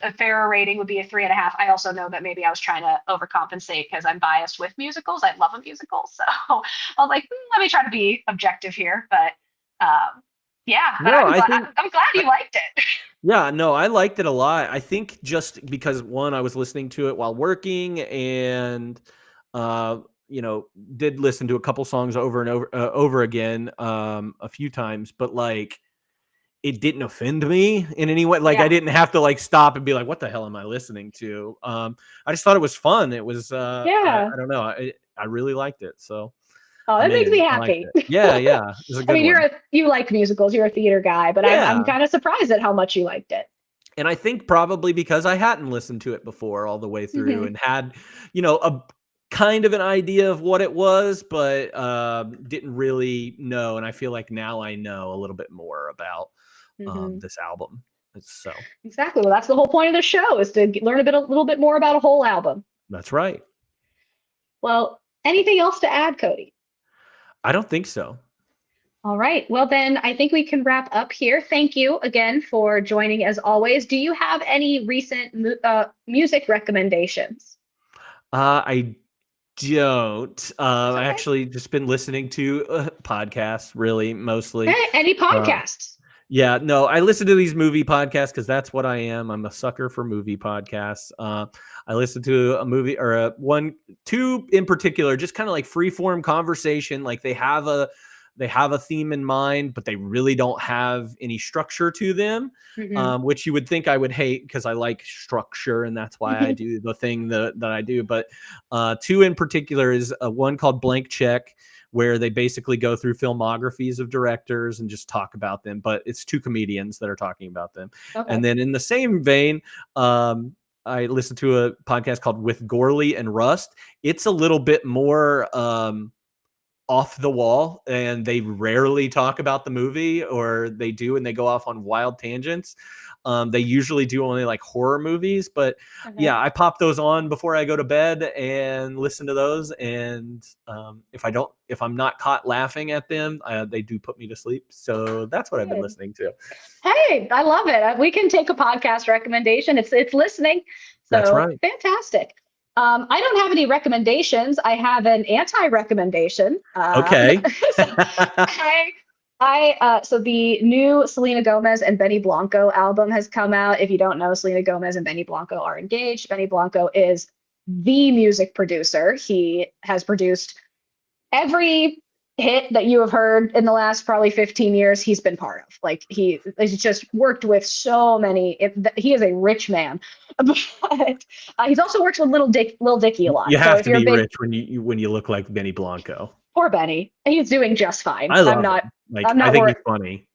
a fairer rating would be a 3.5. I also know that maybe I was trying to overcompensate because I'm biased with musicals. I love a musical. So I was like, let me try to be objective here. But yeah, but No, I think I'm glad you liked it. yeah, no, I liked it a lot. I think just because one, I was listening to it while working, and uh, did listen to a couple songs over and over again a few times, but like it didn't offend me in any way. Like I Yeah. didn't have to like stop and be like, what the hell am I listening to? I just thought it was fun. It was Yeah. I don't know. I really liked it. So Oh, I'm that makes in. me I liked happy. it. Yeah, yeah. It was a I good mean, one. you like musicals, you're a theater guy, but I'm Yeah. kind of surprised at how much you liked it. And I think probably because I hadn't listened to it before all the way through Hmm. and had, a kind of an idea of what it was, but didn't really know. And I feel like now I know a little bit more about Hmm. this album. So Exactly. Well, that's the whole point of the show is to learn a little bit more about a whole album. that's right. Well, anything else to add, Cody? I don't think so. All right. Well, then I think we can wrap up here. Thank you again for joining as always. Do you have any recent music recommendations? I don't. That's I okay. actually just been listening to podcasts, really, mostly. Okay. Any Uh, podcasts? Yeah, no, I listen to these movie podcasts because that's what I am. I'm a sucker for movie podcasts. I listen to a movie or two in particular, just kind of like free form conversation. Like they have a theme in mind, but they really don't have any structure to them, Hmm. which you would think I would hate because I like structure and that's why I do the thing that I do. But two in particular is one called Blank Check, where they basically go through filmographies of directors and just talk about them, but it's two comedians that are talking about them. Okay. And then in the same vein, I listened to a podcast called With Gorley and Rust. It's a little bit more off the wall, and they rarely talk about the movie, or they do and they go off on wild tangents. They usually do only like horror movies, but Okay. yeah, I pop those on before I go to bed and listen to those. And if I'm not caught laughing at them, they do put me to sleep. So that's what I've been Good. listening to. Hey, I love it. We can take a podcast recommendation. It's listening. That's So right. fantastic. I don't have any recommendations. I have an anti-recommendation. Okay. So the new Selena Gomez and Benny Blanco album has come out. If you don't know, Selena Gomez and Benny Blanco are engaged. Benny Blanco is the music producer. He has produced every hit that you have heard in the last probably 15 years he's been part of. Like he's just worked with so many. He is a rich man. But he's also worked with Lil Dicky a lot. You So have if to you're a be big rich when you look like Benny Blanco. poor Benny, he's doing just fine. I I'm love not him. Like I'm I not think worried. he's funny.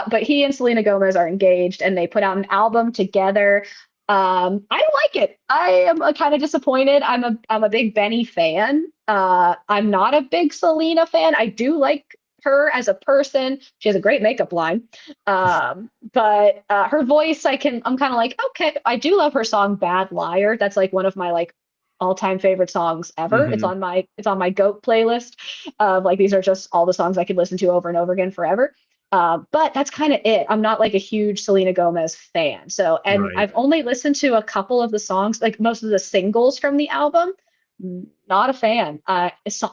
But he and Selena Gomez are engaged and they put out an album together. I don't like it. I am kind of disappointed. I'm a big Benny fan. I'm not a big Selena fan. I do like her as a person. She has a great makeup line. But her voice, I'm kind of like, okay, I do love her song Bad Liar. That's like one of my like all-time favorite songs ever. Mhm. It's on my GOAT playlist. Like these are just all the songs I could listen to over and over again forever. But that's kind of it. I'm not like a huge Selena Gomez fan. So, and Right. I've only listened to a couple of the songs, like most of the singles from the album. Not a fan.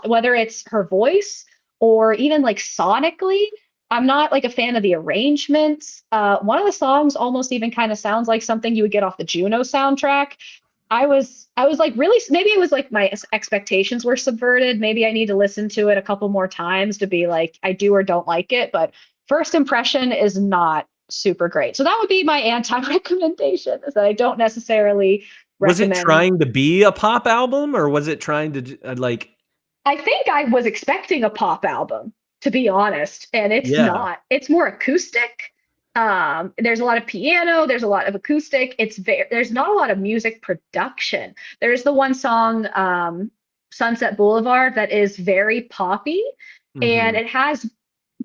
Whether it's her voice or even like sonically, I'm not like a fan of the arrangements. One of the songs almost even kind of sounds like something you would get off the Juno soundtrack. I was like really, maybe it was like my expectations were subverted. Maybe I need to listen to it a couple more times to be like I do or don't like it, but first impression is not super great. So that would be my anti-recommendation is that I don't necessarily Was it recommend. trying to be a pop album, or was it trying to like? I think I was expecting a pop album, to be honest, and it's Yeah. not. It's more acoustic. There's a lot of piano, there's a lot of acoustic. There's not a lot of music production. There's the one song, Sunset Boulevard, that is very poppy, and Mhm. it has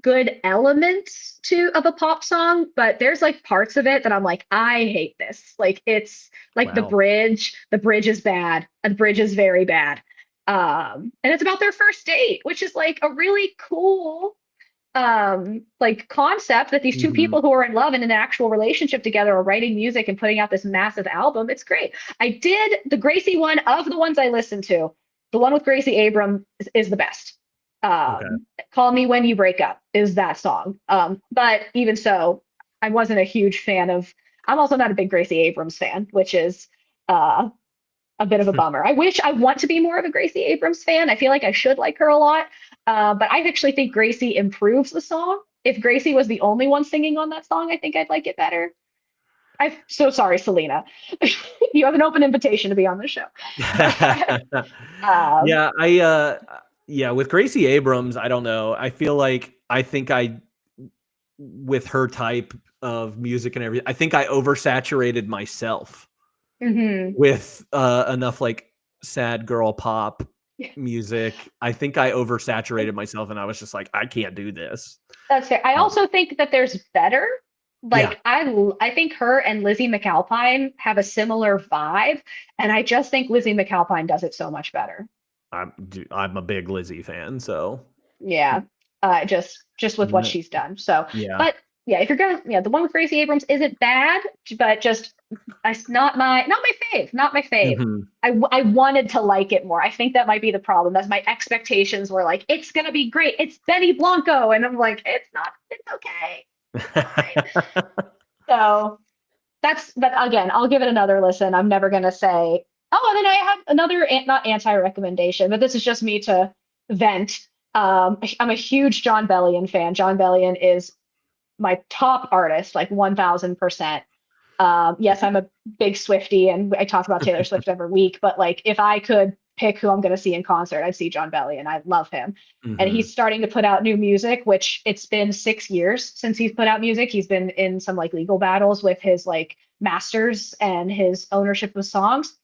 good elements of a pop song, but there's like parts of it that I'm like, I hate this. Like it's like Wow. the bridge is bad. The bridge is very bad. And it's about their first date, which is like a really cool like concept that these two Mhm. people who are in love and in an actual relationship together are writing music and putting out this massive album. It's great. I did the Gracie one of the ones I listened to. The one with Gracie Abrams is the best. Okay. Call Me When You Break Up is that song. But even so, I wasn't a huge fan of. I'm also not a big Gracie Abrams fan, which is uh, a bit of a bummer. I want to be more of a Gracie Abrams fan. I feel like I should like her a lot. But I actually think Gracie improves the song. If Gracie was the only one singing on that song, I think I'd like it better. I'm so sorry, Selena. You have an open invitation to be on the show. But um, Yeah, yeah, with Gracie Abrams, I don't know. I think I with her type of music and everything, I think I oversaturated myself mhm. with enough like sad girl pop music. I think I oversaturated myself and I was just like, I can't do this. That's fair. I Um, also think that there's better. yeah, Like I think her and Lizzie McAlpine have a similar vibe, and I just think Lizzie McAlpine does it so much better. I'm a big Lizzie fan, so Yeah, just with what yeah. she's done. So, Yeah. but yeah, if you're gonna, yeah, the one with Gracie Abrams isn't bad, but just it's not my fave, not my fave. Mhm. I wanted to like it more. I think that might be the problem. That's my expectations were like, it's gonna be great. It's Benny Blanco, and I'm like, it's not. It's okay. All right. So but again, I'll give it another listen. I'm never gonna say, oh, and then I have another not anti-recommendation, but this is just me to vent. I'm a huge John Bellion fan. John Bellion is my top artist, like 1000%. Yes, I'm a big Swiftie and I talk about Taylor Swift every week, but like if I could pick who I'm going to see in concert, I'd see John Bellion. I love him. And Mhm. he's starting to put out new music, which it's been 6 years since he's put out music. He's been in some like legal battles with his like masters and his ownership of songs.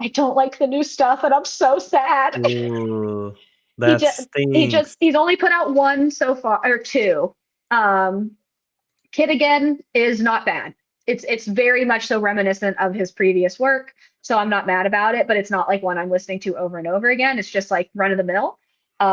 I don't like the new stuff and I'm so sad. Ooh, he that just he just stinks. he's only put out one so far or two. Um Kid Again is not bad. It's very much so reminiscent of his previous work, so I'm not mad about it. But it's not like one I'm listening to over and over again. It's just like run of the mill.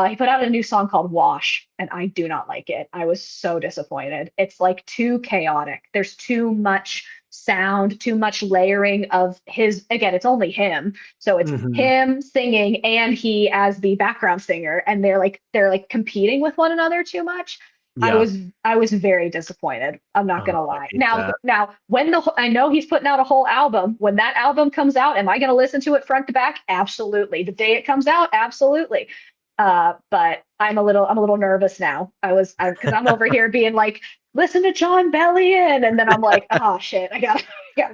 He put out a new song called Wash, and I do not like it. I was so disappointed. It's like too chaotic. There's too much sound, too much layering of his. Again, it's only him, so it's Mhm. him singing and he as the background singer, and they're like competing with one another too much. I Yeah. was I was very disappointed. I'm not Oh, gonna I lie. hate Now that. now when I know he's putting out a whole album. When that album comes out, am I gonna listen to it front to back? Absolutely. The day it comes out, absolutely. But I'm a little nervous now. Because I'm over here being like, listen to John Bellion, and then I'm like, oh shit, I gotta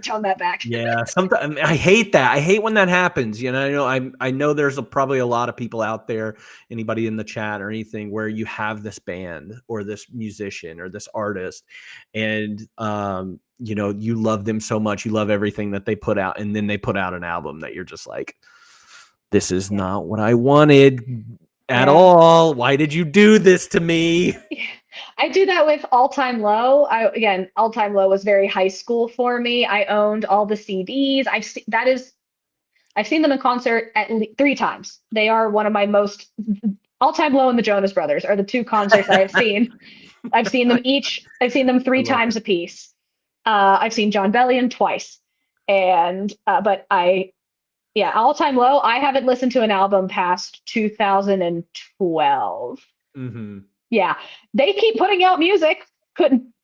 tone that back. Yeah, sometimes I hate that. I hate when that happens. I know there's probably a lot of people out there, anybody in the chat or anything, where you have this band or this musician or this artist, and you love them so much, you love everything that they put out, and then they put out an album that you're just like, this is Yeah. not what I wanted at Yeah. all. Why did you do this to me? Yeah. I do that with All Time Low. All Time Low was very high school for me. I owned all the CDs. I've seen them in concert at 3 times. They are one of my most All Time Low and the Jonas Brothers are the two concerts I have seen. I've seen them each. I've seen them I three love times it. apiece. I've seen John Bellion twice, and but yeah, All Time Low. I haven't listened to an album past 2012. Hmm. Yeah, they keep putting out music.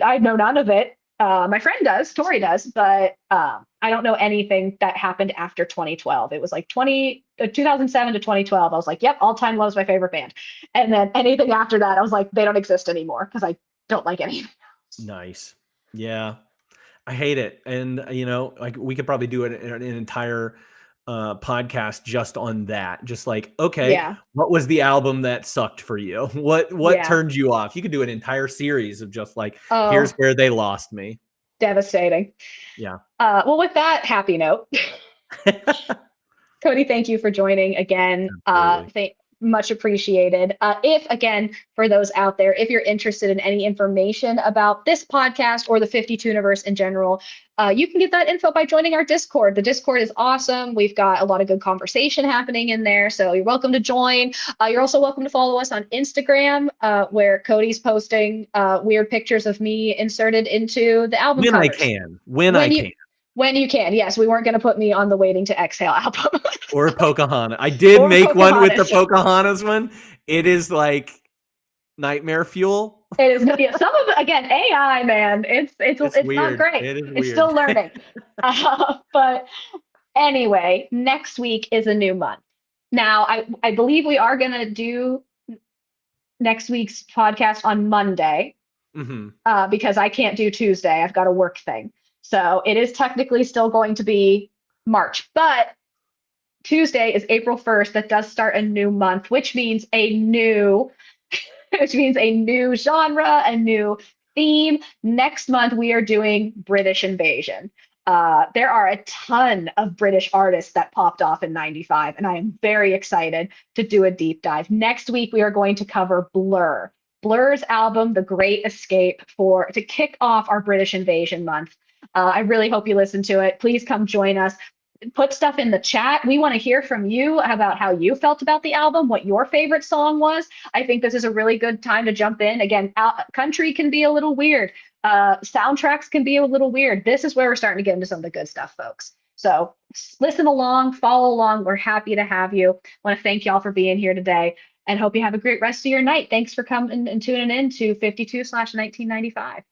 I know none of it. My friend does, Tori does, but I don't know anything that happened after 2012. It was like 2007 to 2012. I was like, yep, All Time Low is my favorite band. And then anything after that, I was like, they don't exist anymore because I don't like any. Nice. Yeah. I hate it. And like we could probably do an entire podcast just on that. Just like, okay, Yeah, what was the album that sucked for you? What yeah. turned you off? You could do an entire series of just like, here's Oh, where they lost me. devastating. Yeah. Well, with that happy note, Cody, thank you for joining again. Absolutely. much appreciated. If, again, for those out there, if you're interested in any information about this podcast or the 52 universe in general, you can get that info by joining our Discord. The Discord is awesome. We've got a lot of good conversation happening in there, so you're welcome to join. You're also welcome to follow us on Instagram, where Cody's posting weird pictures of me inserted into the album When I covers. can. When you can. Yes, we weren't going to put me on the Waiting to Exhale album. Or Pocahontas. I did Or make one with the Pocahontas. Pocahontas one. It is like nightmare fuel. It is, yeah, some of it, again, AI, man, it's not weird. great. It is It's weird. still learning. But anyway, next week is a new month. Now, I believe we are going to do next week's podcast on Monday, because I can't do Tuesday. I've got a work thing. So it is technically still going to be March, but Tuesday is April 1st. That does start a new month, which means a new genre, a new theme. Next month, we are doing British invasion. There are a ton of British artists that popped off in 95, and I am very excited to do a deep dive. Next week, we are going to cover Blur. Blur's album, The Great Escape, to kick off our British invasion month. I really hope you listen to it. Please come join us. Put stuff in the chat. We want to hear from you about how you felt about the album, what your favorite song was. I think this is a really good time to jump in. Again, country can be a little weird. Soundtracks can be a little weird. This is where we're starting to get into some of the good stuff, folks. So listen along, follow along. We're happy to have you. I want to thank y'all for being here today and hope you have a great rest of your night. Thanks for coming and tuning in to 52/1995.